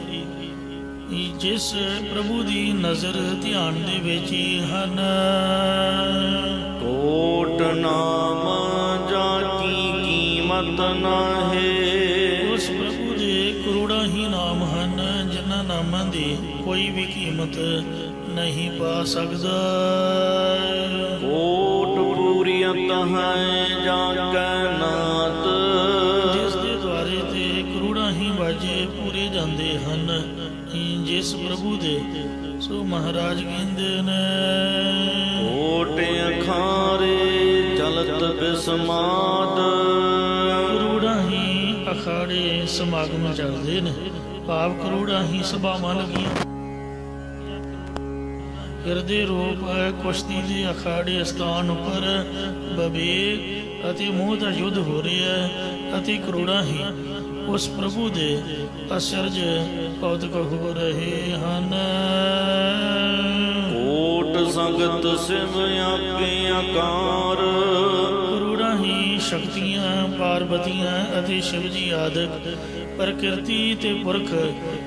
ਜਿਸ ਪ੍ਰਭੂ ਦੀ ਨਜ਼ਰ ਧਿਆਨ ਦੇ ਵਿੱਚ ਹੀ ਹਨ। ਕੋਟ ਨਾਮ ਜਾਂ ਕੀ ਕੀਮਤ ਨਾਹੇ। ਉਸ ਪ੍ਰਭੂ ਦੇ ਕਰੋੜਾਂ ਹੀ ਨਾਮ ਹਨ ਜਿਨ੍ਹਾਂ ਨਾਮਾਂ ਦੀ ਕੋਈ ਵੀ ਕੀਮਤ ਨਹੀਂ ਪਾ ਸਕਦਾ। ਕੋਟ ਪੂਰੀਅਤ ਹੈ ਜਾਂ ਕੈ ਨਾਤ। ਜਿਸ ਦੇ ਦੁਆਰੇ ਤੇ ਕਰੋੜਾਂ ਹੀ ਬਾਜੇ ਪੂਰੇ ਜਾਂਦੇ ਹਨ ਜਿਸ ਪ੍ਰਭੂ ਦੇ ਸੋ ਮਹਾਰਾਜ ਕਹਿੰਦੇ ਨੇ। ਕੋਟ ਅਖਾਰੇ ਚਲਤ ਬਿਸਮਾਦ। ਕਰੋੜਾਂ ਹੀ ਅਖਾੜੇ ਸਮਾਗਮ ਚੱਲਦੇ ਨੇ ਭਾਵ ਕਰੋੜਾਂ ਹੀ ਸਭਾਵਾਂ ਲੱਗੀਆਂ। ਹਿਰਦੇ ਰੂਪ ਕੁਸ਼ਤੀ ਦੇ ਅਖਾੜੇ ਸਥਾਨ ਉੱਪਰ ਵਿਵੇਕ ਅਤੇ ਮੋਹ ਦਾ ਯੁੱਧ ਹੋ ਰਿਹਾ ਹੈ ਅਤੇ ਕਰੋੜਾਂ ਹੀ ਉਸ ਪ੍ਰਭੂ ਦੇ ਅਚਰਜ ਕੌਤਕ ਹੋ ਰਹੇ ਹਨ। ਕੋਟ ਸੰਗਤ ਸਿਵ ਆਪੇ ਆਕਾਰ। ਕਰੋੜਾਂ ਹੀ ਸ਼ਕਤੀਆਂ ਪਾਰਵਤੀਆਂ ਅਤੇ ਸ਼ਿਵ ਜੀ ਆਦਿਕ ਪ੍ਰਕਿਰਤੀ ਤੇ ਪੁਰਖ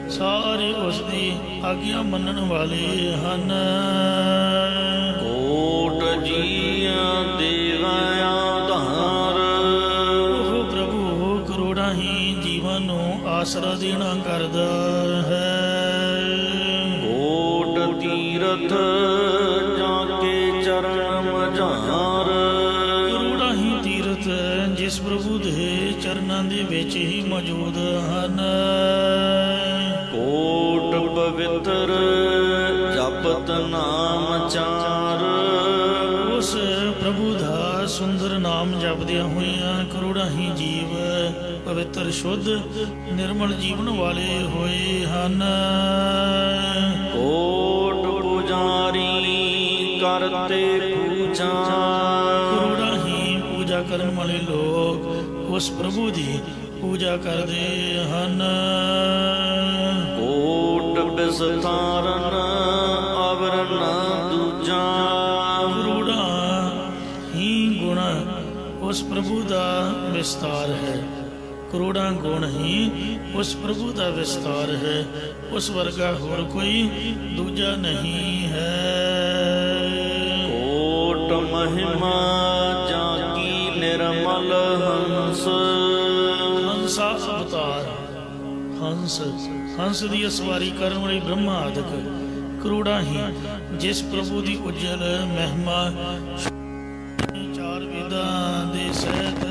ਸਾਰੇ ਉਸ ਦੀ ਆਗਿਆ ਮੰਨਣ ਵਾਲੇ ਹਨ। ਕੋਟ ਜੀਆਂ ਦੇਵਾ ਆਧਾਰ। ਉਹ ਪ੍ਰਭੂ ਕਰੋੜਾਂ ਹੀ ਜੀਵਨ ਨੂੰ ਆਸਰਾ ਦੇਣਾ ਕਰਦਾ ਹੈ। ਕੋਟ ਤੀਰਥ ਜਾਂ ਕੇ ਚਰਨ ਮਝਾਰ। ਕਰੋੜਾਂ ਹੀ ਤੀਰਥ ਜਿਸ ਪ੍ਰਭੂ ਦੇ ਚਰਨਾਂ ਦੇ ਵਿੱਚ ਹੀ ਮੌਜੂਦ ਹਨ। ਕੋਟ ਪਵਿੱਤਰ ਜਪਤ ਨਾਮ ਚਾਰ। ਉਸ ਪ੍ਰਭੂ ਦਾ ਸੁੰਦਰ ਨਾਮ ਜਪਦਿਆਂ ਹੋਇਆਂ ਕਰੋੜਾਂ ਹੀ ਜੀਵ ਪਵਿੱਤਰ ਸ਼ੁੱਧ ਨਿਰਮਲ ਜੀਵਨ ਵਾਲੇ ਹੋਏ ਹਨ। ਕੋਟ ਪੁਜਾਰੀ ਕਰਤੇ ਪੂਜਾ। ਕਰੋੜਾਂ ਹੀ ਪੂਜਾ ਕਰਨ ਵਾਲੇ ਲੋਕ ਉਸ ਪ੍ਰਭੂ ਦੀ ਪੂਜਾ ਕਰਦੇ ਹਨ। ਕੋਟ ਬਿਸਤਾਰਨ ਅਵਰਨ ਦੂਜਾ। ਕਰੋੜਾਂ ਹੀ ਗੁਣ ਉਸ ਪ੍ਰਭੂ ਦਾ ਵਿਸਤਾਰ ਹੈ। ਕਰੋੜਾਂ ਗੁਣ ਹੀ ਉਸ ਪ੍ਰਭੂ ਦਾ ਵਿਸਤਾਰ ਹੈ। ਉਸ ਵਰਗਾ ਹੋਰ ਕੋਈ ਦੂਜਾ ਨਹੀਂ ਹੈ। ਕੋਟ ਮਹਿਮਾ ਜਾਂ ਕੀ ਨਿਰਮਲ ਹੰਸ। ਹੰਸਾ ਅਵਤਾਰ ਹੰਸ ਹੰਸ ਦੀ ਅਸਵਾਰੀ ਕਰਨ ਵਾਲੀ ਬ੍ਰਹਮਾ ਆਦਿਕ ਕਰੋੜਾਂ ਹੀ ਜਿਸ ਪ੍ਰਭੂ ਦੀ ਉਜਲ ਮਹਿਮਾ ਚਾਰ ਵੇਦਾਂ ਦੇ ਸਹਿਤ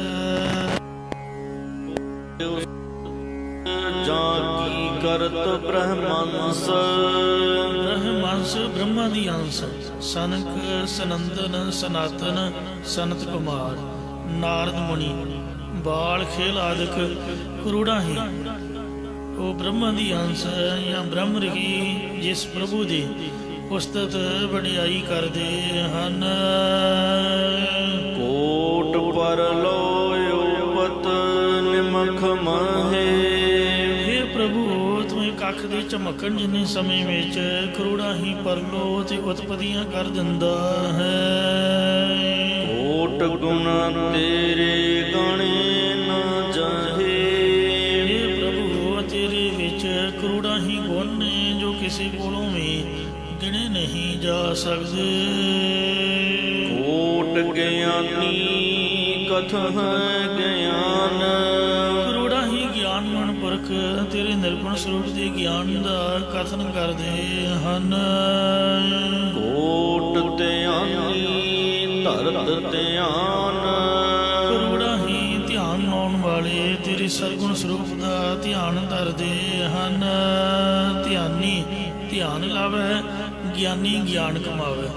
ਜਾਂ ਕੀ ਕਰਤ ਬ੍ਰਹਮੰਸ। ਬ੍ਰਹਮੰਸ ਬ੍ਰਹਮਾ ਦੀ ਅੰਸ਼ ਸਨਕ ਸਨੰਦਨ ਸਨਾਤਨ ਸਨਤ ਕੁਮਾਰ ਨਾਰਦ ਮੁਨੀ ਬਾਲ ਖੇਲ ਆਦਿਕ ਕਰੋੜਾਂ ਹੀ ਉਹ ਬ੍ਰਹਮਾ ਦੀ ਅੰਸ਼ ਜਾਂ ਬ੍ਰਹਮ ਰਗੀ ਜਿਸ ਪ੍ਰਭੂ ਦੀ ਉਸਤਤ ਵਡਿਆਈ ਕਰਦੇ ਹਨ। ਕੋਟ ਪਰ ਲੋਇਓਪਤ ਨਿਮਖ ਮਾਹੇ। हे ਪ੍ਰਭੂ ਤੂੰ ਕੱਖ ਦੇ ਝਮਕਣ ਜਿੰਨੇ ਸਮੇਂ ਵਿੱਚ ਕਰੋੜਾਂ ਹੀ ਪਰਲੋ ਤੇ ਉਤਪਤੀਆਂ ਕਰ ਦਿੰਦਾ ਹੈ। ਕੋਟ ਗੁਣ ਤੇਰੇ ਗਾਣੇ ਨਾ ਜਾਹੇ। हे ਪ੍ਰਭੂ ਤੇਰੇ ਵਿੱਚ ਕਰੋੜਾਂ ਹੀ ਗੁਣ ਨੇ ਜੋ ਕਿਸੇ ਕੋਲੋਂ ਵੀ ਗਿਣੇ ਨਹੀਂ ਜਾ ਸਕਦੇ। ਕੋਟ ਗਿਆਨੀ ਕਥ ਹੈ ਗਿਆਨ। ਕਰੋੜਾਂ ਹੀ ਗਿਆਨਵਾਨ ਪੁਰਖ ਤੇਰੇ ਨਿਰਗੁਣ ਸਰੂਪ ਦੇ ਗਿਆਨ ਦਾ ਕਥਨ ਕਰਦੇ ਹਨ। ਕੋਟ ਧਿਆਨੀ ਧਰਤ ਧਿਆਨ। ਕਰੋੜਾਂ ਹੀ ਧਿਆਨ ਲਾਉਣ ਵਾਲੇ ਤੇਰੇ ਸਰਗੁਣ ਸਰੂਪ ਦਾ ਧਿਆਨ ਧਰਦੇ ਹਨ। ਧਿਆਨੀ ਧਿਆਨ ਲਾਵੇ ਗਿਆਨੀ ਗਿਆਨ ਕਮਾਵੇ।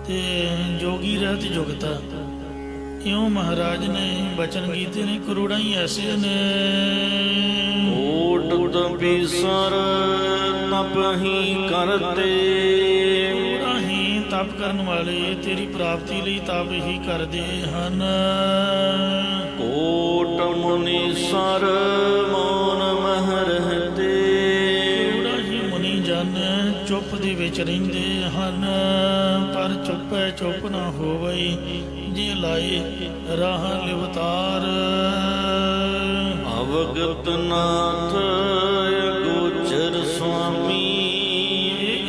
ਤੇ ਜੋਗੀ ਰਹਿਤ ਜੁਗਤਾ। ਇਉਂ ਮਹਾਰਾਜ ਨੇ ਬਚਨ ਕੀਤੇ ਨੇ, ਕਰੋੜਾਂ ਹੀ ਐਸੇ ਨੇ। ਓਟ ਤਪੀਸਰ ਤਪ ਹੀ ਕਰਤੇ, ਕਰੋੜਾਂ ਹੀ ਤਪ ਕਰਨ ਵਾਲੇ ਤੇਰੀ ਪ੍ਰਾਪਤੀ ਲਈ ਤਪ ਹੀ ਕਰਦੇ ਹਨ। ਕੋਟ ਮੁਨੀਸਰ ਮੌਨ ਮਹਿ ਰਹਤੇ, ਕਰੋੜਾਂ ਹੀ ਮੁਨੀ ਜਨ ਚੁੱਪ ਦੇ ਵਿੱਚ ਰਹਿੰਦੇ ਹਨ। ਪਰ ਚੁੱਪੈ ਚੁੱਪ ਨਾ ਹੋਵਈ, ਜੇ ਲਾਏ ਰਾਹ ਲਿਵਤਾਰ। ਅਵਗਤ ਨਾਥ ਗੋਚਰ ਸੁਆਮੀ,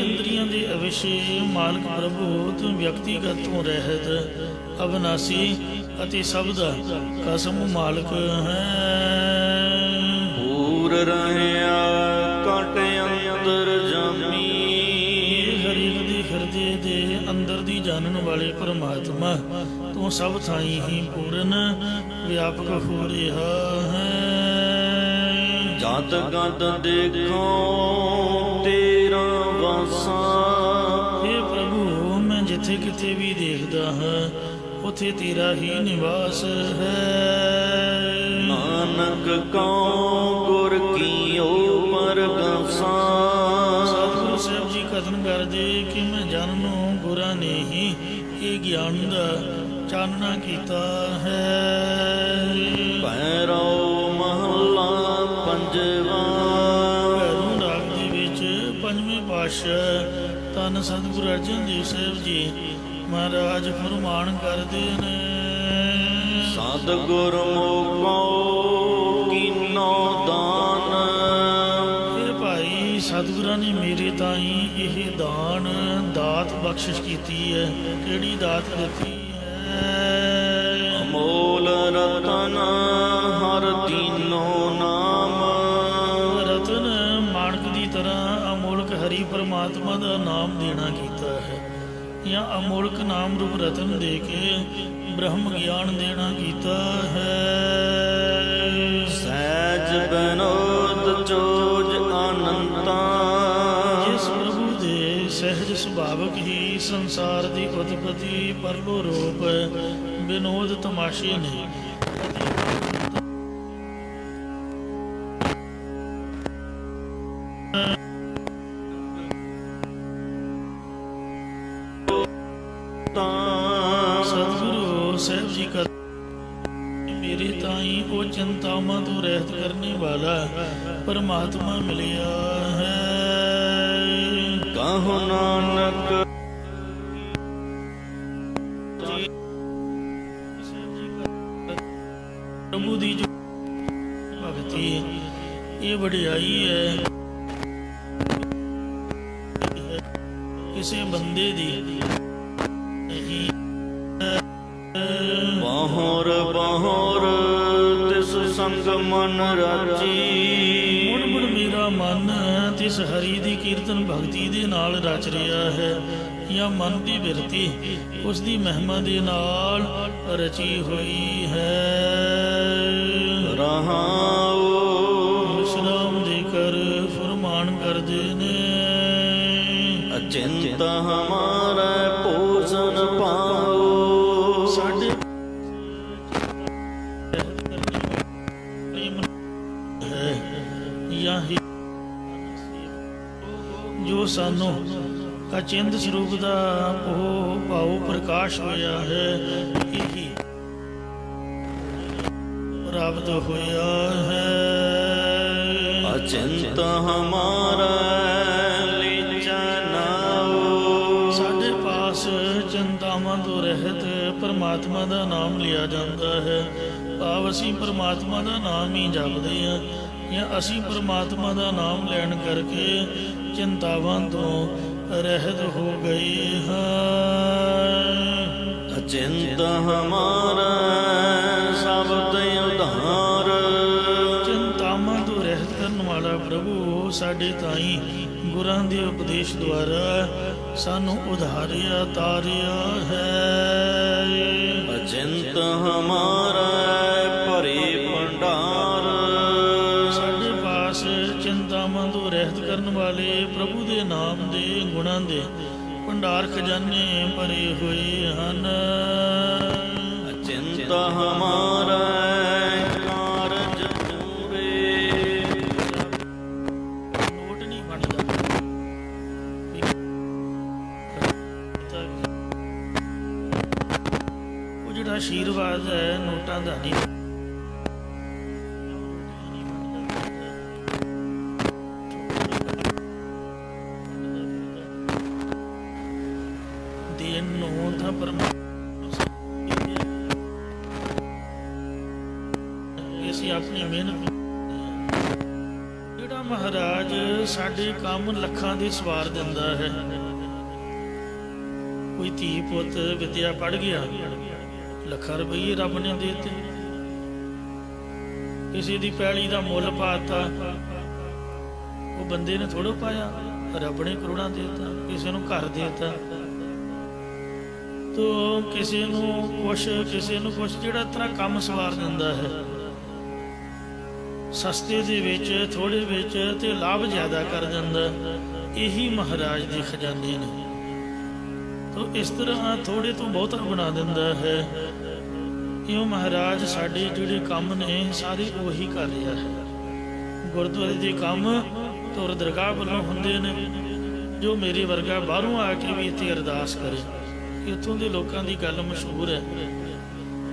ਇੰਦਰੀਆਂ ਦੇ ਅਵਿਸ਼ੇ ਮਾਲਕ ਪ੍ਰਭੂ ਤੂੰ ਵਿਅਕਤੀਗਤ ਤੋਂ ਰਹਿਤ, ਅਵਨਾਸੀ ਅਤੇ ਸਭ ਦਾ ਕਸਮ ਮਾਲਕ ਹੈ। ਪੂਰ ਰਹਿਆ ਕਟ ਅੰਦਰ ਜਾਮੀ, ਹਰੇਕ ਦੇ ਹਿਰਦੇ ਦੇ ਅੰਦਰ ਦੀ ਜਾਣਨ ਵਾਲੇ ਪਰਮਾਤਮਾ ਤੂੰ ਸਭ ਥਾਈਂ ਹੀ ਪੂਰਨ ਵਿਆਪਕ ਹੋ ਰਿਹਾ ਹੈ। ਜਦ ਗਦ ਦੇਖੋ ਤੇਰਾ ਵਾਸਾ, हे ਪ੍ਰਭੂ ਮੈਂ ਜਿੱਥੇ ਕਿਤੇ ਵੀ ਦੇਖਦਾ ਹਾਂ ਉਥੇ ਤੇਰਾ ਹੀ ਨਿਵਾਸ ਹੈ। ਨਾਨਕ ਕਉ ਗੁਰ ਕੀਓ ਪਰਗਾਸਾ, ਸਤਿਗੁਰੂ ਸਾਹਿਬ ਜੀ ਕਥਨ ਕਰਦੇ ਕਿ ਮੈਂ ਜਨ ਨੂੰ ਗੁਰਾਂ ਨੇ ਹੀ ਇਹ ਗਿਆਨ ਦਾ ਚਾਨਣਾ ਕੀਤਾ ਹੈ। ਭੈਰੋ ਮਹੱਲਾ ਪੰਜਵਾ, ਭੈਰੋਂ ਰਾਗ ਦੇ ਵਿੱਚ ਪੰਜਵੇਂ ਪਾਤਸ਼ਾਹ ਧੰਨ ਸਤਿਗੁਰੂ ਅਰਜਨ ਦੇਵ ਸਾਹਿਬ ਜੀ ਮਹਾਰਾਜ ਫਰਮਾਨ ਕਰਦੇ ਨੇ। ਸਤਿਗੁਰ ਮੋਕੋ ਕੀਨੋ ਦਾਨ, ਇਹ ਭਾਈ ਸਤਿਗੁਰਾਂ ਨੇ ਮੇਰੇ ਤਾਈਂ ਇਹ ਦਾਨ ਦਾਤ ਬਖਸ਼ਿਸ਼ ਕੀਤੀ ਹੈ। ਕਿਹੜੀ ਦਾਤ ਦਿੱਤੀ ਹੈ? ਅਮੋਲ ਰਤਨ ਹਰ ਤੀਨੋ ਨਾਮ, ਰਤਨ ਮਾਣਕ ਦੀ ਤਰ੍ਹਾਂ ਅਮੋਲਕ ਹਰੀ ਪਰਮਾਤਮਾ ਦਾ ਨਾਮ ਦੇਣਾ ਕੀਤਾ ਹੈ, ਜਾਂ ਅਮੋਲਕ ਨਾਮ ਰੂਪ ਰਤਨ ਦੇ ਕੇ ਬ੍ਰਹਮ ਗਿਆਨ ਦੇਣਾ ਕੀਤਾ ਹੈ। ਸਹਿਜ ਬਨੋਦ ਚੋਜ ਅਨੰਤਾ, ਜਿਸ ਪ੍ਰਭੂ ਦੇ ਸਹਿਜ ਸੁਭਾਵਕ ਹੀ ਸੰਸਾਰ ਦੀ ਉਤਪਤੀ ਪਰਲੋ ਰੂਪ ਵਿਨੋਦ ਤਮਾਸ਼ੇ ਨੇ। ਸਤਿਗੁਰੂ ਸਾਹਿਬ ਜੀ ਕਾ ਮੇਰੇ ਤਾਈਂ ਉਹ ਚਿੰਤਾਵਾਂ ਤੋਂ ਰਹਿਤ ਕਰਨੇ ਵਾਲਾ ਪਰਮਾਤਮਾ ਮਿਲਿਆ ਹੈ। ਕਹੋ ਨਾਨਕ ਪ੍ਰਭੂ ਦੀ ਜੋ ਭਗਤੀ ਇਹ ਵਡਿਆਈ ਹੈ, ਕਿਸੇ ਬੰਦੇ ਦੀ ਨਹੀਂ। ਬਾਹਰ ਬਾਹਰ ਤਿਸ ਸੰਗ ਮਨ ਰਾਜੀ, ਮੁੜ ਮੁੜ ਮੇਰਾ ਮਨ ਤਿਸ ਹਰੀ ਦੀ ਕੀਰਤਨ ਭਗਤੀ ਦੇ ਨਾਲ ਰਚ ਰਿਹਾ ਹੈ, ਜਾਂ ਮਨ ਦੀ ਬਿਰਤੀ ਉਸ ਦੀ ਮਹਿਮਾ ਦੇ ਨਾਲ ਰਚੀ ਹੋਈ ਹੈ। ਰਹਾਉ ਵਿਸ਼ਰਾਮ ਦੇ ਕਰ ਫਰਮਾਨ ਕਰਦੇ ਨੇ। ਅਚਿੰਤ ਹਮਾਰਾ ਭੋਜਨ ਪਾਓ, ਸਾਡੇ ਜੋ ਸਾਨੂੰ ਅਚਿੰਤ ਸਰੂਪ ਦਾ ਉਹ ਭਾਉ ਪ੍ਰਕਾਸ਼ ਹੋਇਆ ਹੈ, ਇਹੀ ਪ੍ਰਾਪਤ ਹੋਇਆ ਹੈ। ਅਚਿੰਤ ਹਮਾਰਾ ਸਾਡੇ ਪਾਸ ਚਿੰਤਾਵਾਂ ਤੋਂ ਰਹਿਤ ਪਰਮਾਤਮਾ ਦਾ ਨਾਮ ਲਿਆ ਜਾਂਦਾ ਹੈ। ਭਾਵ ਅਸੀਂ ਪਰਮਾਤਮਾ ਦਾ ਨਾਮ ਹੀ ਜਪਦੇ ਹਾਂ, ਜਾਂ ਅਸੀਂ ਪਰਮਾਤਮਾ ਦਾ ਨਾਮ ਲੈਣ ਕਰਕੇ ਚਿੰਤਾਵਾਂ ਤੋਂ ਰਹਿਤ ਹੋ ਗਏ ਹਾਂ। ਅਚਿੰਤ ਹਮਾਰਾ ਸ਼ਬਦ ਉਧਾਰ, ਚਿੰਤਾਵਾਂ ਤੋਂ ਰਹਿਤ ਕਰਨ ਵਾਲਾ ਪ੍ਰਭੂ ਸਾਡੇ ਤਾਈਂ ਗੁਰਾਂ ਦੇ ਉਪਦੇਸ਼ ਦੁਆਰਾ ਸਾਨੂੰ ਉਧਾਰਿਆ ਤਾਰਿਆ ਹੈ। ਅਚਿੰਤ ਹਮਾਰਾ ਭਰੇ ਭੰਡਾਰ, ਸਾਡੇ ਪਾਸ ਚਿੰਤਾਵਾਂ ਤੋਂ ਰਹਿਤ ਕਰਨ ਵਾਲੇ ਪ੍ਰਭੂ ਦੇ ਨਾਮ ਦੇ ਗੁਣਾਂ ਦੇ ਭੰਡਾਰ ਖਜ਼ਾਨੇ ਭਰੇ ਹੋਏ ਹਨ। ਅਚਿੰਤ ਹਮਾਰਾ ਕਾਰਜ ਪੂਰੇ। ਨੋਟ ਨਹੀਂ ਬਣਦਾ, ਉਹ ਜਿਹੜਾ ਆਸ਼ੀਰਵਾਦ ਹੈ ਨੋਟਾਂ ਦਾ ਨਹੀਂ। ਦੇਣ ਨੂੰ ਤਾਂ ਅਸੀਂ ਆਪਣੀ ਮਿਹਨਤ। ਜਿਹੜਾ ਮਹਾਰਾਜ ਸਾਡੇ ਕੰਮ ਲੱਖਾਂ ਦੇ ਸਵਾਰ ਦਿੰਦਾ ਹੈ। ਕੋਈ ਧੀ ਪੁੱਤ ਵਿਦਿਆ ਪੜ੍ਹ ਗਿਆ, ਲੱਖਾਂ ਰੁਪਈਏ ਰੱਬ ਨੇ ਦੇ ਦਿੱਤੇ। ਕਿਸੇ ਦੀ ਪੈਲੀ ਦਾ ਮੁੱਲ ਪਾਤਾ, ਉਹ ਬੰਦੇ ਨੇ ਥੋੜ੍ਹਾ ਪਾਇਆ, ਰੱਬ ਨੇ ਕਰੋੜਾਂ ਦੇ ਦਿੱਤਾ। ਕਿਸੇ ਨੂੰ ਘਰ ਦੇ ਦਿੱਤਾ, ਤੋ ਕਿਸੇ ਨੂੰ ਕੁਛ, ਕਿਸੇ ਨੂੰ ਕੁਛ। ਜਿਹੜਾ ਤਰ੍ਹਾਂ ਕੰਮ ਸਵਾਰ ਦਿੰਦਾ ਹੈ, ਸਸਤੇ ਦੇ ਵਿੱਚ, ਥੋੜ੍ਹੇ ਵਿੱਚ, ਤੇ ਲਾਭ ਜ਼ਿਆਦਾ ਕਰ ਦਿੰਦਾ। ਇਹੀ ਮਹਾਰਾਜ ਦੇ ਖਜ਼ਾਨੇ ਨੇ। ਤੋ ਇਸ ਤਰ੍ਹਾਂ ਥੋੜ੍ਹੇ ਤੋਂ ਬਹੁਤਾ ਬਣਾ ਦਿੰਦਾ ਹੈ। ਇਉਂ ਮਹਾਰਾਜ ਸਾਡੇ ਜਿਹੜੇ ਕੰਮ ਨੇ ਸਾਰੇ ਉਹੀ ਕਰ ਰਿਹਾ ਹੈ। ਗੁਰਦੁਆਰੇ ਦੇ ਕੰਮ ਤੁਰ ਦਰਗਾਹ ਵੱਲੋਂ ਹੁੰਦੇ ਨੇ। ਜੋ ਮੇਰੇ ਵਰਗਾ ਬਾਹਰੋਂ ਆ ਕੇ ਵੀ ਇੱਥੇ ਅਰਦਾਸ ਕਰੇ। ਇੱਥੋਂ ਦੇ ਲੋਕਾਂ ਦੀ ਗੱਲ ਮਸ਼ਹੂਰ ਹੈ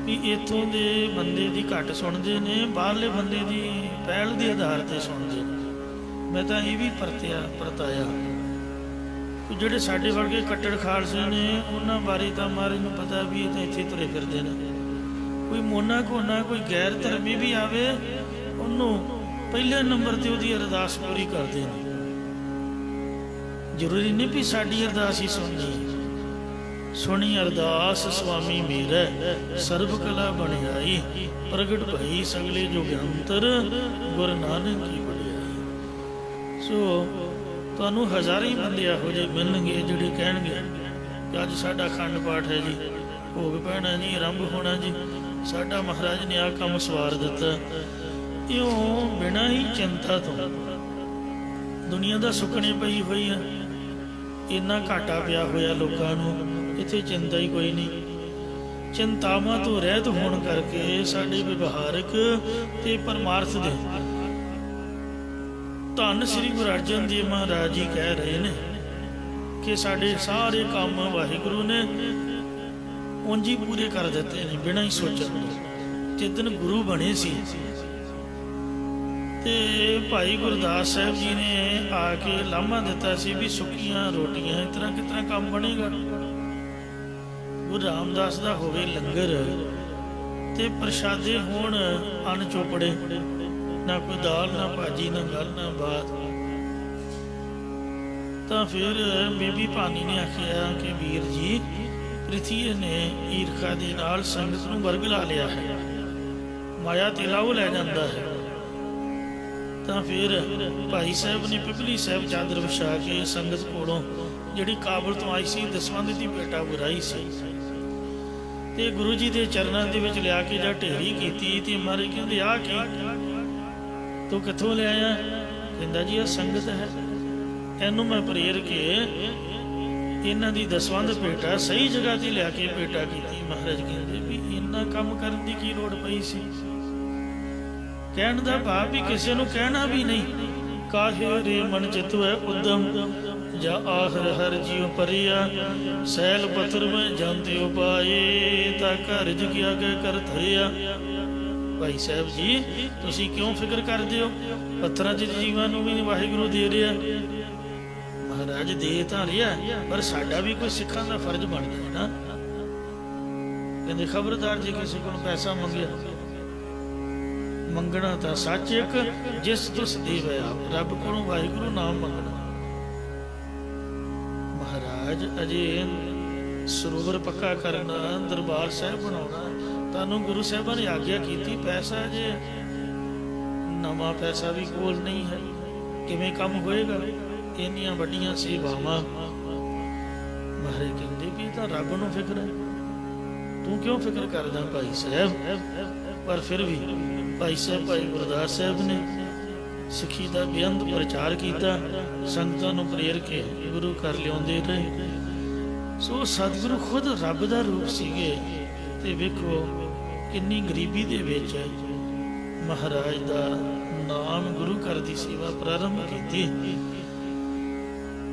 ਵੀ ਇੱਥੋਂ ਦੇ ਬੰਦੇ ਦੀ ਘੱਟ ਸੁਣਦੇ ਨੇ, ਬਾਹਰਲੇ ਬੰਦੇ ਦੀ ਪਹਿਲ ਦੇ ਆਧਾਰ 'ਤੇ ਸੁਣਦੇ ਨੇ। ਮੈਂ ਤਾਂ ਇਹ ਵੀ ਪਰਤਾਇਆ ਜਿਹੜੇ ਸਾਡੇ ਵਰਗੇ ਕੱਟੜ ਖਾਲਸੇ ਨੇ, ਉਹਨਾਂ ਬਾਰੇ ਤਾਂ ਮਹਾਰਾਜ ਨੂੰ ਪਤਾ ਵੀ ਇਹ ਤਾਂ ਇੱਥੇ ਤੁਰੇ ਫਿਰਦੇ ਨੇ। ਕੋਈ ਮੋਨਾ ਕੋਨਾ, ਕੋਈ ਗੈਰ ਧਰਮੀ ਵੀ ਆਵੇ, ਉਹਨੂੰ ਪਹਿਲੇ ਨੰਬਰ 'ਤੇ ਉਹਦੀ ਅਰਦਾਸ ਪੂਰੀ ਕਰਦੇ ਨੇ। ਜ਼ਰੂਰੀ ਨਹੀਂ ਵੀ ਸਾਡੀ ਅਰਦਾਸ ਹੀ ਸੁਣਨੀ। ਸੁਣੀ ਅਰਦਾਸ ਸੁਆਮੀ ਮੇਰਾ, ਸਰਬ ਕਲਾ ਬਣਾਈ, ਪ੍ਰਗਟ ਭਈ ਸਗਲੇ ਜੁਗੰਤਰ, ਗੁਰ ਨਾਨਕ ਕੀ ਵਡਿਆਈ। ਸੋ ਤੁਹਾਨੂੰ ਹਜ਼ਾਰਾਂ ਹੀ ਬੰਦੇ ਇਹੋ ਜਿਹੇ ਮਿਲਣਗੇ ਜਿਹੜੇ ਕਹਿਣਗੇ ਕਿ ਅੱਜ ਸਾਡਾ ਅਖੰਡ ਪਾਠ ਹੈ ਜੀ, ਭੋਗ ਪੈਣਾ ਜੀ, ਆਰੰਭ ਹੋਣਾ ਜੀ, ਸਾਡਾ ਮਹਾਰਾਜ ਨੇ ਆਹ ਕੰਮ ਸਵਾਰ ਦਿੱਤਾ। ਇਉਂ ਬਿਨਾਂ ਹੀ ਚਿੰਤਾ ਤੋਂ ਦੁਨੀਆ ਦਾ ਸੁੱਕਣੇ ਪਈ ਹੋਈ ਆ। ਇੰਨਾ ਘਾਟਾ ਪਿਆ ਹੋਇਆ ਲੋਕਾਂ ਨੂੰ, ਇੱਥੇ ਚਿੰਤਾ ਹੀ ਕੋਈ ਨਹੀਂ। ਚਿੰਤਾਵਾਂ ਤੋਂ ਰਹਿਤ ਹੋਣ ਕਰਕੇ ਸਾਡੇ ਵਿਵਹਾਰਕ ਤੇ ਪਰਮਾਰਥ ਦੇ ਧੰਨ ਸ੍ਰੀ ਗੁਰੂ ਅਰਜਨ ਦੇਵ ਮਹਾਰਾਜ ਜੀ ਕਹਿ ਰਹੇ ਨੇ ਕਿ ਸਾਡੇ ਸਾਰੇ ਕੰਮ ਵਾਹਿਗੁਰੂ ਨੇ ਉਂਝ ਹੀ ਪੂਰੇ ਕਰ ਦਿੱਤੇ ਨੇ ਬਿਨਾਂ ਹੀ ਸੋਚਣ। ਜਿੱਦਣ ਗੁਰੂ ਬਣੇ ਸੀ ਤੇ ਭਾਈ ਗੁਰਦਾਸ ਸਾਹਿਬ ਜੀ ਨੇ ਆ ਕੇ ਲਾਮਾ ਦਿੱਤਾ ਸੀ ਵੀ ਸੁੱਕੀਆਂ ਰੋਟੀਆਂ ਇਸ ਤਰ੍ਹਾਂ ਕਿਸ ਤਰ੍ਹਾਂ ਕੰਮ ਬਣੇਗਾ। ਗੁਰੂ ਰਾਮਦਾਸ ਦਾ ਹੋਵੇ ਲੰਗਰ ਤੇ ਪ੍ਰਸ਼ਾਦੇ ਹੋਣ ਅੰਨ ਚੋਪੜੇ, ਨਾ ਕੋਈ ਦਾਲ, ਨਾ ਭਾਜੀ, ਨਾ ਗੱਲ, ਨਾ ਬਾਤ। ਤਾਂ ਫਿਰ ਬੀਬੀ ਭਾਨੀ ਨੇ ਆਖਿਆ ਕਿ ਵੀਰ ਜੀ, ਪ੍ਰਿਥੀ ਨੇ ਈਰਖਾ ਦੇ ਨਾਲ ਸੰਗਤ ਨੂੰ ਵਰਗਲਾ ਲਿਆ ਹੈ, ਮਾਇਆ ਤੇ ਲਾਓ ਲੈ ਜਾਂਦਾ ਹੈ। ਤਾਂ ਫਿਰ ਭਾਈ ਸਾਹਿਬ ਨੇ ਪਿਪਲੀ ਸਾਹਿਬ ਚਾਦਰ ਵਿਛਾ ਕੇ ਸੰਗਤ ਕੋਲੋਂ ਜਿਹੜੀ ਕਾਬਲ ਤੋਂ ਆਈ ਸੀ, ਦਸਵੰਧ ਦੀ ਭੇਟਾ ਬੁਰਾਈ ਸੀ, ਤੇ ਗੁਰੂ ਜੀ ਦੇ ਚਰਨਾਂ ਦੇ ਵਿੱਚ ਲਿਆ ਕੇ ਜਾਂ ਢੇਰੀ ਕੀਤੀ। ਤੇ ਮਹਾਰਾਜ ਕਹਿੰਦੇ ਆਹ ਕੀ ਤੂੰ ਕਿੱਥੋਂ ਲਿਆਇਆ? ਕਹਿੰਦਾ ਜੀ ਇਹ ਸੰਗਤ ਹੈ, ਇਹਨੂੰ ਮੈਂ ਪ੍ਰੇਰ ਕੇ ਇਹਨਾਂ ਦੀ ਦਸਵੰਧ ਭੇਟਾ ਸਹੀ ਜਗ੍ਹਾ ਤੇ ਲਿਆ ਕੇ ਭੇਟਾ ਕੀਤੀ। ਮਹਾਰਾਜ ਕਹਿੰਦੇ ਵੀ ਇੰਨਾ ਕੰਮ ਕਰਨ ਦੀ ਕੀ ਲੋੜ ਪਈ ਸੀ? ਕਹਿਣ ਦਾ ਭਾਵ ਵੀ ਕਿਸੇ ਨੂੰ ਕਹਿਣਾ ਵੀ ਨਹੀਂ। ਕਾਹੇ ਰੇ ਮਨ ਚਿਤਵੈ ਉਦਮ, ਜਾ ਆਖਰ ਹਰ ਜੀਉ ਪਰਿਆ, ਸੈਲ ਪੱਥਰ ਮੈਂ ਜਾਂਦੇ ਉਪਾਏ, ਤਾਂ ਘਰ ਜਗਿਆ ਕੇ ਕਰ ਥਰਿਆ। ਭਾਈ ਸਾਹਿਬ ਜੀ, ਤੁਸੀਂ ਕਿਉਂ ਫਿਕਰ ਕਰਦੇ ਹੋ? ਪੱਥਰਾਂ 'ਚ ਜੀਵਾਂ ਨੂੰ ਵੀ ਵਾਹਿਗੁਰੂ ਦੇ ਰਿਹਾ। ਮਹਾਰਾਜ ਦੇ ਤਾਂ ਰਿਹਾ, ਪਰ ਸਾਡਾ ਵੀ ਕੋਈ ਸਿੱਖਾਂ ਦਾ ਫਰਜ਼ ਬਣ ਗਿਆ ਨਾ। ਕਹਿੰਦੇ ਖਬਰਦਾਰ ਜੇ ਕਿਸੇ ਕੋਲ ਪੈਸਾ ਮੰਗਿਆ, ਮੰਗਣਾ ਤਾਂ ਸੱਚ ਇੱਕ, ਜਿਸ ਤੁਸ ਦੇਵੈ ਆਪ, ਰੱਬ ਕੋਲੋਂ ਵਾਹਿਗੁਰੂ ਨਾਮ ਮੰਗਣਾ। ਮਹਾਰਾਜ ਅਜੇ ਸਰੋਵਰ ਪੱਕਾ ਕਰਨਾ, ਦਰਬਾਰ ਸਾਹਿਬ ਬਣਾਉਣਾ, ਤੁਹਾਨੂੰ ਗੁਰੂ ਸਾਹਿਬਾਂ ਨੇ ਆਗਿਆ ਕੀਤੀ। ਪੈਸਾ ਜੇ ਨਵਾਂ ਪੈਸਾ ਵੀ ਕੋਲ ਨਹੀਂ ਹੈ, ਕਿਵੇਂ ਕੰਮ ਹੋਏਗਾ? ਇੰਨੀਆਂ ਵੱਡੀਆਂ ਸੇਵਾਵਾਂ। ਮਹਾਰਾਜ ਕਹਿੰਦੇ ਵੀ ਤਾਂ ਰੱਬ ਨੂੰ ਫਿਕਰ ਹੈ, ਤੂੰ ਕਿਉਂ ਫਿਕਰ ਕਰਦਾ ਭਾਈ ਸਾਹਿਬ? ਪਰ ਫਿਰ ਵੀ ਭਾਈ ਸਾਹਿਬ, ਭਾਈ ਗੁਰਦਾਸ ਸਾਹਿਬ ਨੇ ਸਿੱਖੀ ਦਾ ਬੇਅੰਤ ਪ੍ਰਚਾਰ ਕੀਤਾ, ਸੰਗਤਾਂ ਨੂੰ ਪ੍ਰੇਰ ਕੇ ਗੁਰੂ ਘਰ ਲਿਆਉਂਦੇ ਰਹੇ। ਸੋ ਸਤਿਗੁਰੂ ਖੁਦ ਰੱਬ ਦਾ ਰੂਪ ਸੀਗੇ। ਤੇ ਵੇਖੋ ਕਿੰਨੀ ਗਰੀਬੀ ਦੇ ਵਿੱਚ ਮਹਾਰਾਜ ਦਾ ਨਾਮ ਗੁਰੂ ਘਰ ਦੀ ਸੇਵਾ ਪ੍ਰਾਰੰਭ ਕੀਤੀ।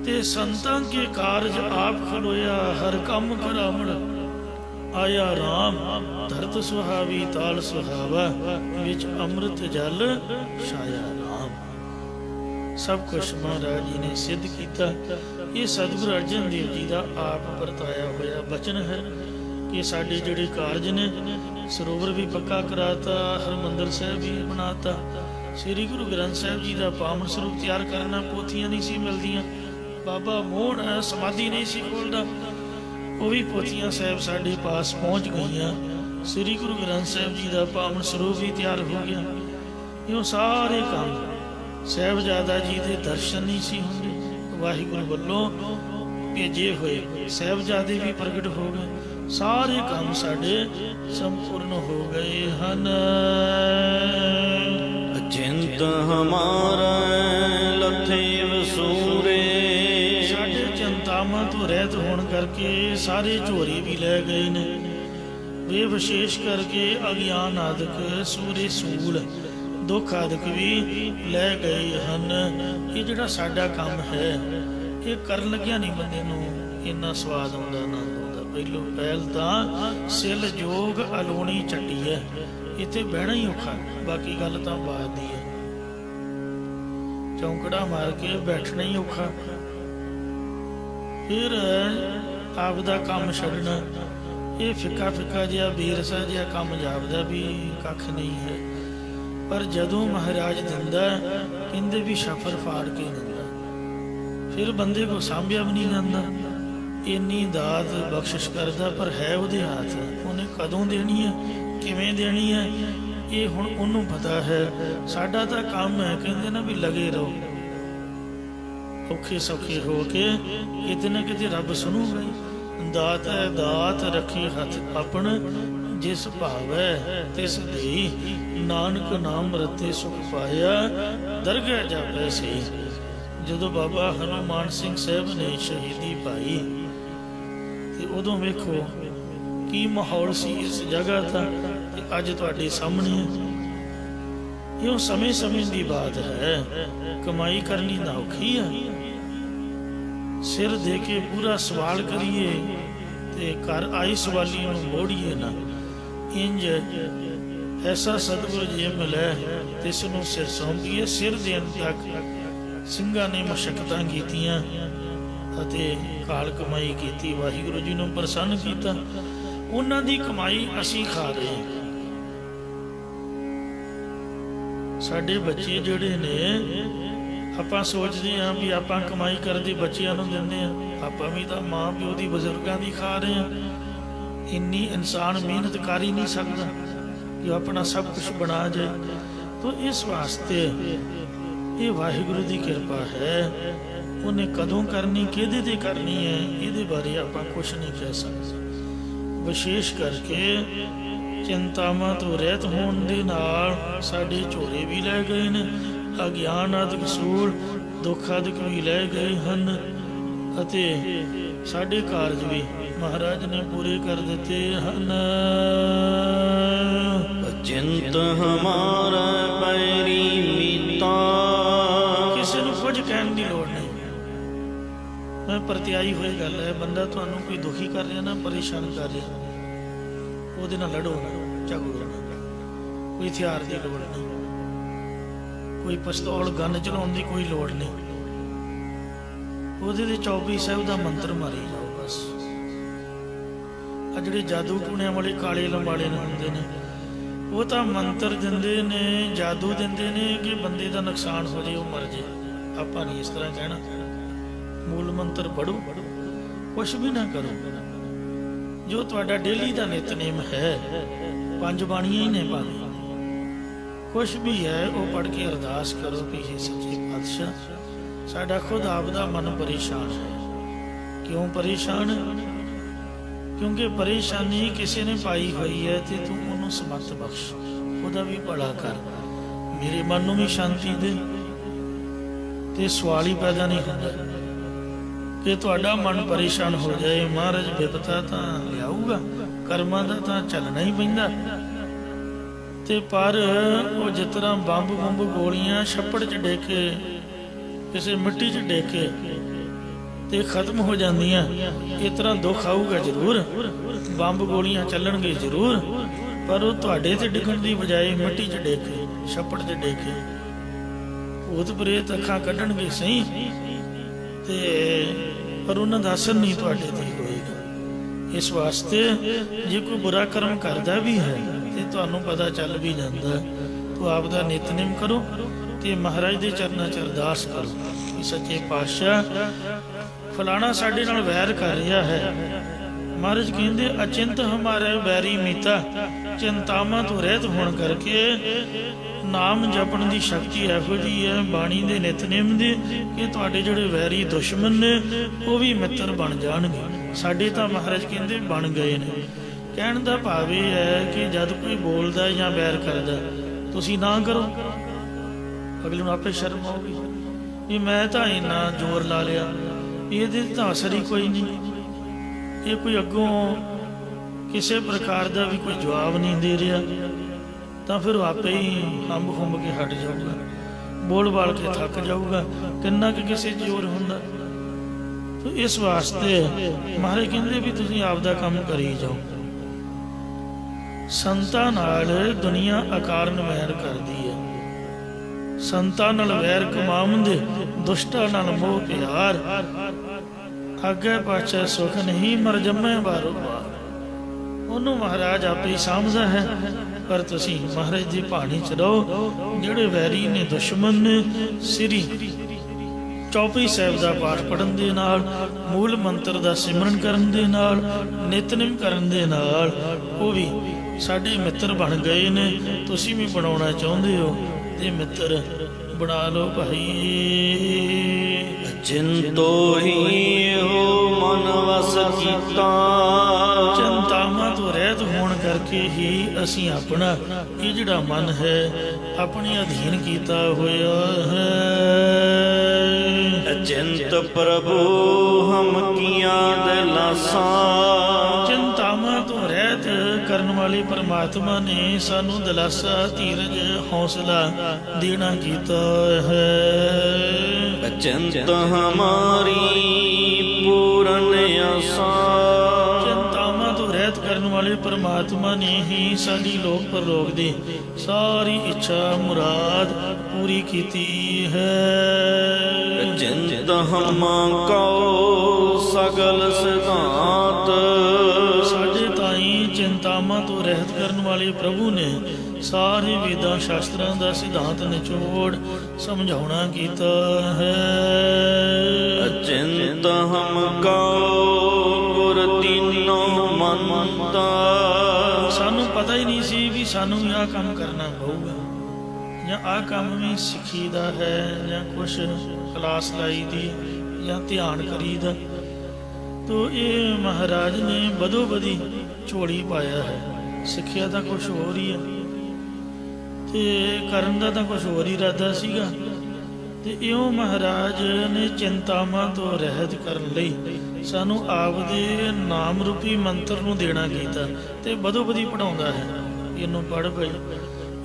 ਤੇ ਸੰਤਾਂ ਕੇ ਕਾਰਜ ਆਪ ਖਲੋਇਆ, ਹਰ ਕੰਮ ਕਰਾਵਣ ਆਇਆ ਰਾਮ। ਧਰਤ ਸੁਹਾਵੀ ਤਾਲ ਸੁਹਾਵਾ, ਵਿੱਚ ਅੰਮ੍ਰਿਤ ਜਲ ਛਾਇਆ ਰਾਮ। ਸਭ ਕੁਛ ਮਹਾਰਾਜ ਜੀ ਨੇ ਸਿੱਧ ਕੀਤਾ। ਇਹ ਸਤਿਗੁਰੂ ਅਰਜਨ ਦੇਵ ਜੀ ਦਾ ਆਪ ਵਰਤਾਇਆ ਹੋਇਆ ਬਚਨ ਹੈ ਕਿ ਸਾਡੇ ਜਿਹੜੇ ਕਾਰਜ ਨੇ, ਸਰੋਵਰ ਵੀ ਪੱਕਾ ਕਰਾਤਾ, ਹਰਿਮੰਦਰ ਸਾਹਿਬ ਵੀ ਬਣਾਤਾ, ਸ੍ਰੀ ਗੁਰੂ ਗ੍ਰੰਥ ਸਾਹਿਬ ਜੀ ਦਾ ਪਾਵਨ ਸਰੂਪ ਤਿਆਰ ਕਰਨਾ, ਪੋਥੀਆਂ ਨਹੀਂ ਸੀ ਮਿਲਦੀਆਂ, ਬਾਬਾ ਮੋਹਣ ਸਮਾਧੀ ਨਹੀਂ ਸੀ ਖੋਲ੍ਹਦਾ, ਉਹ ਵੀ ਪੋਥੀਆਂ ਸਾਹਿਬ ਸਾਡੇ ਪਾਸ ਪਹੁੰਚ ਗਈਆਂ। ਸ੍ਰੀ ਗੁਰੂ ਗ੍ਰੰਥ ਸਾਹਿਬ ਜੀ ਦਾ ਪਾਵਨ ਸਰੂਪ ਵੀ ਤਿਆਰ ਹੋ ਗਿਆ। ਇਹ ਸਾਰੇ ਕੰਮ ਸਾਹਿਬਜ਼ਾਦਾ ਜੀ ਦੇ ਦਰਸ਼ਨ ਨਹੀਂ ਸੀ ਹੁੰਦੇ, ਵਾਹਿਗੁਰੂ ਵੱਲੋਂ ਭੇਜੇ ਹੋਏ ਸਾਹਿਬਜ਼ਾਦੇ ਵੀ ਪ੍ਰਗਟ ਹੋ ਗਏ। ਸਾਰੇ ਕੰਮ ਸਾਡੇ ਸੰਪੂਰਨ ਹੋ ਗਏ ਹਨ। ਅਚਿੰਤ ਹਮਾਰਾ ਲੱਥੇ ਵਸੂਰੇ, ਸਾਡੇ ਚਿੰਤਾਵਾਂ ਤੋਂ ਰਹਿਤ ਹੋਣ ਕਰਕੇ ਸਾਰੇ ਝੋਰੇ ਵੀ ਲੈ ਗਏ ਨੇ। ਵੇ ਵਿਸ਼ੇਸ਼ ਕਰਕੇ ਅਗਿਆਨ ਆਦਿਕ ਸੂਰੇ ਸੂਲ ਦੁੱਖ ਆਦਿਕ ਵੀ ਲੈ ਗਏ ਹਨ। ਇਹ ਜਿਹੜਾ ਸਾਡਾ ਕੰਮ ਹੈ, ਇਹ ਕਰਨ ਲੱਗਿਆ ਨਹੀਂ ਬੰਦੇ ਨੂੰ ਇੰਨਾ ਸਵਾਦ ਆਉਂਦਾ, ਆਨੰਦ ਆਉਂਦਾ। ਪਹਿਲ ਤਾਂ ਸਿਲ ਜੋਗ ਅਲੋਣੀ ਚੱਟੀ ਹੈ, ਇੱਥੇ ਬਹਿਣਾ ਹੀ ਔਖਾ, ਬਾਕੀ ਗੱਲ ਤਾਂ ਬਾਤ ਦੀ ਹੈ। ਚੌਂਕੜਾ ਮਾਰ ਕੇ ਬੈਠਣਾ ਹੀ ਔਖਾ, ਫਿਰ ਆਪ ਦਾ ਕੰਮ ਛੱਡਣਾ। ਇਹ ਫਿੱਕਾ ਫਿੱਕਾ ਜਿਹਾ ਬੇਰਸਾ ਜਿਹਾ ਕੰਮ ਜਾਪਦਾ ਵੀ ਕੱਖ ਨਹੀਂ ਹੈ, ਪਰ ਜਦੋਂ ਮਹਾਰਾਜ ਦਿੰਦਾ, ਕਹਿੰਦੇ ਵੀ ਸ਼ਫਰ ਫਾੜ ਕੇ ਦਿੰਦਾ, ਫਿਰ ਬੰਦੇ ਕੋ ਸਾਂਭਿਆ ਵੀ ਨਹੀਂ ਜਾਂਦਾ। ਇੰਨੀ ਦਾਤ ਬਖਸ਼ਿਸ਼ ਕਰਦਾ, ਪਰ ਹੈ ਉਹਦੇ ਹੱਥ, ਉਹਨੇ ਕਦੋਂ ਦੇਣੀ ਹੈ, ਕਿਵੇਂ ਦੇਣੀ ਹੈ, ਇਹ ਹੁਣ ਉਹਨੂੰ ਪਤਾ ਹੈ। ਸਾਡਾ ਤਾਂ ਕੰਮ ਹੈ, ਕਹਿੰਦੇ ਨਾ ਵੀ ਲਗੇ ਰਹੋ, ਔਖੇ ਸੌਖੇ ਹੋ ਕੇ ਕਿਤੇ ਨਾ ਕਿਤੇ ਰੱਬ ਸੁਣੂਗਾ। ਦਾਤ ਹੈ ਦਾਤ ਰੱਖੀ ਹੱਥ ਆਪਣ, ਜਿਸ ਭਾਵੈ ਤਿਸ ਦੇਈ, ਨਾਨਕ ਨਾਮ ਰਤੇ ਸੁਖ ਪਾਇਆ, ਦਰਗਹਿ ਜਾਪੈ ਸਈ। ਜਦੋਂ ਬਾਬਾ ਹਨੂਮਾਨ ਸਿੰਘ ਸਾਹਿਬ ਨੇ ਸ਼ਹੀਦੀ ਪਾਈ ਤੇ ਉਦੋਂ ਵੇਖੋ ਕੀ ਮਾਹੌਲ ਸੀ ਇਸ ਜਗ੍ਹਾ ਦਾ, ਤੇ ਅੱਜ ਤੁਹਾਡੇ ਸਾਹਮਣੇ ਹੈ। ਇਹ ਸਮੇਂ ਸਮੇਂ ਦੀ ਬਾਤ ਹੈ, ਕਮਾਈ ਕਰਨੀ ਨਾ ਔਖੀ ਹੈ। ਸਿਰ ਦੇ ਕੇ ਪੂਰਾ ਸਵਾਲ ਕਰੀਏ ਤੇ ਘਰ ਆਈ ਸਵਾਲੀ ਨੂੰ ਮੋੜੀਏ ਨਾ। ਇੰਜ ਐਸਾ ਸਤਿਗੁਰੂ ਜੀ ਮਿਲਿਆ ਤੇ ਇਸ ਨੂੰ ਸਿਰ ਸੌਂਪੀਏ। ਸਿਰ ਦੇਣ ਤੱਕ ਸਿੰਘਾਂ ਨੇ ਮਸ਼ੱਕਤਾਂ ਕੀਤੀਆਂ ਅਤੇ ਕਾਲ ਕਮਾਈ ਕੀਤੀ, ਵਾਹਿਗੁਰੂ ਜੀ ਨੂੰ ਪ੍ਰਸੰਨ ਕੀਤਾ। ਉਹਨਾਂ ਦੀ ਕਮਾਈ ਅਸੀਂ ਖਾ ਰਹੇ ਹਾਂ। ਸਾਡੇ ਬੱਚੇ ਜਿਹੜੇ ਨੇ, ਆਪਾਂ ਸੋਚਦੇ ਹਾਂ ਵੀ ਆਪਾਂ ਕਮਾਈ ਕਰਦੇ ਬੱਚਿਆਂ ਨੂੰ ਦਿੰਦੇ ਹਾਂ, ਆਪਾਂ ਵੀ ਤਾਂ ਮਾਂ ਪਿਓ ਦੀ ਬਜ਼ੁਰਗਾਂ ਦੀ ਖਾ ਰਹੇ ਹਾਂ। ਇੰਨੀ ਇਨਸਾਨ ਮਿਹਨਤ ਕਰ ਹੀ ਨਹੀਂ ਸਕਦਾ ਕਿ ਆਪਣਾ ਸਭ ਕੁਝ ਬਣਾ ਜਾਏ। ਤਾਂ ਇਸ ਵਾਸਤੇ ਇਹ ਵਾਹਿਗੁਰੂ ਦੀ ਕਿਰਪਾ ਹੈ। ਉਹਨੇ ਕਦੋਂ ਕਰਨੀ, ਕਿਹਦੇ ਤੇ ਕਰਨੀ ਹੈ, ਇਹਦੇ ਬਾਰੇ ਆਪਾਂ ਕੁਝ ਨਹੀਂ ਕਹਿ ਸਕਦੇ। ਵਿਸ਼ੇਸ਼ ਕਰਕੇ ਚਿੰਤਾਵਾਂ ਤੋਂ ਰਹਿਤ ਹੋਣ ਦੇ ਨਾਲ ਸਾਡੇ ਝੋਰੇ ਵੀ ਲੈ ਗਏ ਨੇ, ਅਗਿਆਨ ਆਦਿਕ ਸੂਲ ਦੁੱਖ ਆਦਿਕ ਵੀ ਲੈ ਗਏ ਹਨ, ਅਤੇ ਸਾਡੇ ਕਾਰਜ ਵੀ ਮਹਾਰਾਜ ਨੇ ਪੂਰੇ ਕਰ ਦਿੱਤੇ ਹਨ। ਅਚਿੰਤ ਹਮਾਰਾ ਪੈਰੀ ਮੀਤਾ, ਕਿਸੇ ਨੂੰ ਕੁਝ ਕਹਿਣ ਦੀ ਲੋੜ ਨਹੀਂ। ਮੈਂ ਪ੍ਰਤਿਆਈ ਹੋਈ ਗੱਲ ਹੈ, ਬੰਦਾ ਤੁਹਾਨੂੰ ਕੋਈ ਦੁਖੀ ਕਰ ਰਿਹਾ ਨਾ, ਪਰੇਸ਼ਾਨ ਕਰ ਰਿਹਾ, ਉਹਦੇ ਨਾਲ ਲੜੋ ਨਾ, ਝਗੜੋ ਨਾ। ਕੋਈ ਹਥਿਆਰ ਦੀ ਲੋੜ ਨਹੀਂ, ਕੋਈ ਪਿਸਤੌਲ ਗਨ ਚਲਾਉਣ ਦੀ ਕੋਈ ਲੋੜ ਨਹੀਂ। ਉਹਦੇ ਤੇ ਚੌਪਈ ਸਾਹਿਬ ਦਾ ਮੰਤਰ ਮਾਰੀ ਜਾਓ ਬਸ। ਆ ਜਿਹੜੇ ਜਾਦੂ ਟੂਣਿਆਂ ਵਾਲੇ ਕਾਲੇ ਲੰਬਾੜੇ ਹੁੰਦੇ ਨੇ, ਉਹ ਤਾਂ ਮੰਤਰ ਦਿੰਦੇ ਨੇ, ਜਾਦੂ ਦਿੰਦੇ ਨੇ ਕਿ ਬੰਦੇ ਦਾ ਨੁਕਸਾਨ ਹੋ ਜਾਏ, ਉਹ ਮਰ ਜਾਏ। ਆਪਾਂ ਨਹੀਂ ਇਸ ਤਰ੍ਹਾਂ ਕਹਿਣਾ। ਮੂਲ ਮੰਤਰ ਪੜੋ, ਕੁਛ ਵੀ ਨਾ ਕਰੋ। ਜੋ ਤੁਹਾਡਾ ਡੇਲੀ ਦਾ ਨਿਤਨੇਮ ਹੈ, 5 ਬਾਣੀਆਂ ਹੀ ਨੇ ਭਾਵੇਂ, ਕੁਛ ਵੀ ਹੈ, ਉਹ ਪੜ੍ਹ ਕੇ ਅਰਦਾਸ ਕਰੋ ਕਿ ਇਹ ਸੱਚੇ ਪਾਤਸ਼ਾਹ, ਸਾਡਾ ਖੁਦ ਆਪ ਦਾ ਮਨ ਪਰੇਸ਼ਾਨ ਹੈ। ਕਿਉਂ ਪਰੇਸ਼ਾਨ? ਕਿਉਂਕਿ ਪਰੇਸ਼ਾਨੀ ਕਿਸੇ ਨੇ ਪਾਈ ਹੋਈ ਹੈ ਤੇ ਤੂੰ ਉਹਨੂੰ ਸਮਰਥ ਬਖਸ਼, ਉਹਦਾ ਵੀ ਭਲਾ ਕਰ, ਮੇਰੇ ਮਨ ਨੂੰ ਵੀ ਸ਼ਾਂਤੀ ਦੇ। ਤੇ ਸਵਾਲ ਹੀ ਪੈਦਾ ਨਹੀਂ ਹੁੰਦਾ ਕਿ ਤੁਹਾਡਾ ਮਨ ਪਰੇਸ਼ਾਨ ਹੋ ਜਾਏ। ਮਹਾਰਾਜ ਵਿਪਤਾ ਤਾਂ ਲਿਆਊਗਾ, ਕਰਮਾਂ ਦਾ ਤਾਂ ਚੱਲਣਾ ਹੀ ਪੈਂਦਾ। ਤੇ ਪਰ ਉਹ ਜਿਸ ਤਰ੍ਹਾਂ ਬੰਬ ਗੋਲੀਆਂ ਛੱਪੜ 'ਚ ਡੇਕੇ, ਕਿਸੇ ਮਿੱਟੀ 'ਚ ਡੇਕੇ ਤੇ ਖਤਮ ਹੋ ਜਾਂਦੀਆਂ, ਇਸ ਤਰ੍ਹਾਂ ਦੁੱਖ ਆਊਗਾ ਜ਼ਰੂਰ, ਬੰਬ ਗੋਲੀਆਂ ਚੱਲਣਗੇ ਜ਼ਰੂਰ, ਪਰ ਉਹ ਤੁਹਾਡੇ ਤੇ ਡਿੱਗਣ ਦੀ ਬਜਾਏ ਮਿੱਟੀ 'ਚ ਡੇਕੇ, ਛੱਪੜ 'ਚ ਡੇਕੇ, ਭੂਤ ਪ੍ਰੇਤ ਅੱਖਾਂ ਕੱਢਣਗੇ ਸਹੀ, ਤੇ ਪਰ ਉਹਨਾਂ ਦਾ ਅਸਰ ਨਹੀਂ ਤੁਹਾਡੇ ਤੇ ਹੋਏਗਾ। ਇਸ ਵਾਸਤੇ ਜੇ ਕੋਈ ਬੁਰਾ ਕਰਮ ਕਰਦਾ ਵੀ ਹੈ ਤੇ ਤੁਹਾਨੂੰ ਪਤਾ ਚੱਲ ਵੀ ਜਾਂਦਾ, ਤੂੰ ਆਪ ਦਾ ਨਿਤਨੇਮ ਕਰੋ ਤੇ ਮਹਾਰਾਜ ਦੇ ਚਰਨਾਂ 'ਚ ਅਰਦਾਸ ਕਰੋ ਕਿ ਸੱਚੇ ਪਾਤਸ਼ਾਹ ਫਲਾਣਾ ਸਾਡੇ ਨਾਲ ਵੈਰ ਕਰ ਰਿਹਾ ਹੈ। ਮਹਾਰਾਜ ਕਹਿੰਦੇ ਅਚਿੰਤ ਹਮਾਰੇ ਵੈਰੀ ਮੀਤਾ, ਚਿੰਤਾਵਾਂ ਤੋਂ ਰਹਿਤ ਹੋਣ ਕਰਕੇ ਨਾਮ ਜਪਣ ਦੀ ਸ਼ਕਤੀ ਇਹੋ ਜਿਹੀ ਹੈ ਬਾਣੀ ਦੇ ਨਿਤਨੇਮ ਦੀ ਕਿ ਤੁਹਾਡੇ ਜਿਹੜੇ ਵੈਰੀ ਦੁਸ਼ਮਣ ਨੇ ਉਹ ਵੀ ਮਿੱਤਰ ਬਣ ਜਾਣਗੇ। ਸਾਡੇ ਤਾਂ ਮਹਾਰਾਜ ਕਹਿੰਦੇ ਬਣ ਗਏ ਨੇ। ਕਹਿਣ ਦਾ ਭਾਵ ਇਹ ਹੈ ਕਿ ਜਦ ਕੋਈ ਬੋਲਦਾ ਜਾਂ ਵੈਰ ਕਰਦਾ ਤੁਸੀਂ ਨਾ ਕਰੋ, ਅਗਲੇ ਨੂੰ ਆਪੇ ਸ਼ਰਮ ਆਉਗੀ ਵੀ ਮੈਂ ਤਾਂ ਇੰਨਾ ਜ਼ੋਰ ਲਾ ਲਿਆ, ਇਹਦੇ ਤਾਂ ਅਸਰ ਹੀ ਕੋਈ ਨਹੀਂ, ਇਹ ਕੋਈ ਅੱਗੋਂ ਕਿਸੇ ਪ੍ਰਕਾਰ ਦਾ ਵੀ ਕੋਈ ਜਵਾਬ ਨਹੀਂ ਦੇ ਰਿਹਾ, ਤਾਂ ਫਿਰ ਆਪੇ ਹੀ ਹੰਬ ਕੇ ਹਟ ਜਾਊਗਾ, ਬੋਲ ਬਾਲ ਕੇ ਥੱਕ ਜਾਊਗਾ, ਕਿੰਨਾ ਕਿ ਕਿਸੇ ਜ਼ੋਰ ਹੁੰਦਾ। ਤੇ ਇਸ ਵਾਸਤੇ ਮਹਾਰਾਜ ਕਹਿੰਦੇ ਵੀ ਤੁਸੀਂ ਆਪ ਦਾ ਕੰਮ ਕਰੀ ਜਾਓ। ਸੰਤਾਂ ਨਾਲ ਦੁਨੀਆ ਅਕਾਰਨ ਵੈਰ ਕਰਦੀ ਹੈ, ਸੰਤਾਂ ਨਾਲ ਵੈਰ ਕਮਾਉਂਦੇ, ਦੁਸ਼ਟਾਂ ਨਾਲ ਮੋਹ ਪਿਆਰ, ਅੱਗੇ ਪਾਛੇ ਸੁਖ ਨਹੀਂ ਮਰ ਜੰਮੇ ਬਾਰੋ ਬਾਰ। ਉਹਨੂੰ ਮਹਾਰਾਜ ਆਪੇ ਹੀ ਸਮਝਦਾ ਹੈ, ਪਰ ਤੁਸੀਂ ਮਹਾਰਾਜ ਦੀ ਬਾਣੀ ਚ ਰਹੋ। ਜਿਹੜੇ ਵੈਰੀ ਨੇ, ਦੁਸ਼ਮਣ ਨੇ, ਸ੍ਰੀ ਚੌਪਈ ਸਾਹਿਬ ਦਾ ਪਾਠ ਪੜ੍ਹਨ ਦੇ ਨਾਲ, ਮੂਲ ਮੰਤਰ ਦਾ ਸਿਮਰਨ ਕਰਨ ਦੇ ਨਾਲ, ਨਿਤਨੇਮ ਕਰਨ ਦੇ ਨਾਲ ਉਹ ਵੀ ਸਾਡੇ ਮਿੱਤਰ ਬਣ ਗਏ ਨੇ। ਤੁਸੀਂ ਵੀ ਬਣਾਉਣਾ ਚਾਹੁੰਦੇ ਹੋ ਤੇ ਮਿੱਤਰ ਬਣਾ ਲਓ ਭਾਈ। ਚਿੰਤੋ ਹੀ ਹੋ ਮਨ ਵਸ ਕੀਤਾ, ਚਿੰਤਾਵਾਂ ਤੋਂ ਰਹਿਤ ਹੋਣ ਕਰਕੇ ਹੀ ਅਸੀਂ ਆਪਣਾ ਇਹ ਜਿਹੜਾ ਮਨ ਹੈ ਆਪਣੇ ਅਧੀਨ ਕੀਤਾ ਹੋਇਆ ਹੈ। ਅਚਿੰਤ ਪ੍ਰਭੂ ਹਮ ਕੀਆਂ ਦਿਲਾਸਾਂ, ਚਿੰਤਾਵਾਂ ਤੋਂ ਰਹਿਤ ਕਰਨ ਵਾਲੇ ਪਰਮਾਤਮਾ ਨੇ ਸਾਨੂੰ ਦਿਲਾਸਾ, ਧੀਰਜ, ਹੌਸਲਾ ਦੇਣਾ ਕੀਤਾ ਹੈ। ਅਚਿੰਤ ਹਮਾਰੀ ਪੂਰਨ ਆਸਾ, ਚਿੰਤਾਵਾਂ ਤੋਂ ਰਹਿਤ ਕਰਨ ਵਾਲੇ ਪਰਮਾਤਮਾ ਨੇ ਹੀ ਸਾਡੀ ਲੋਕ ਪਰਲੋਕ ਦੀ ਸਾਰੀ ਇੱਛਾ ਮੁਰਾਦ ਪੂਰੀ ਕੀਤੀ ਹੈ। ਅਚਿੰਤ ਹਮਾਂ ਕਉ ਸਗਲ ਸਿਧਾਂਤ, ਸਾਡੇ ਤਾਈਂ ਚਿੰਤਾਵਾਂ ਤੋਂ ਰਹਿਤ ਕਰਨ ਵਾਲੇ ਪ੍ਰਭੂ ਨੇ ਸਾਰੇ ਵੇਦਾਂ ਸ਼ਾਸਤਰਾਂ ਦਾ ਸਿਧਾਂਤ ਨਿਚੋੜ ਸਮਝਾਉਣਾ ਕੀਤਾ ਹੈ। ਅਚਿੰਤ ਹਮ ਕਉ ਗੁਰ ਦੀਨੋ ਮੰਨਤਾ, ਸਾਨੂੰ ਪਤਾ ਹੀ ਨਹੀਂ ਸੀ ਵੀ ਸਾਨੂੰ ਵੀ ਆਹ ਕੰਮ ਕਰਨਾ ਪਊਗਾ, ਜਾਂ ਆਹ ਕੰਮ ਵੀ ਸਿੱਖੀ ਦਾ ਹੈ, ਜਾਂ ਕੁਛ ਕਲਾਸ ਲਾਈ ਦੀ, ਜਾਂ ਧਿਆਨ ਕਰੀਦਾ। ਤੋ ਇਹ ਮਹਾਰਾਜ ਨੇ ਬਦੋ ਬਦੀ ਝੋਲੀ ਪਾਇਆ ਹੈ। ਸਿੱਖਿਆ ਤਾਂ ਕੁਛ ਹੋਰ ਹੀ ਹੈ ਤੇ ਕਰਨ ਦਾ ਤਾਂ ਕੁਛ ਹੋਰ ਹੀ ਇਰਾਦਾ ਸੀਗਾ, ਤੇ ਇਉਂ ਮਹਾਰਾਜ ਨੇ ਚਿੰਤਾਵਾਂ ਤੋਂ ਰਹਿਤ ਕਰਨ ਲਈ ਸਾਨੂੰ ਆਪਦੇ ਨਾਮ ਰੂਪੀ ਮੰਤਰ ਨੂੰ ਦੇਣਾ ਕੀਤਾ ਤੇ ਬਦੋ ਬਦੀ ਪੜਾਉਂਦਾ ਹੈ। ਇਹਨੂੰ ਪੜ੍ਹ ਪਈ,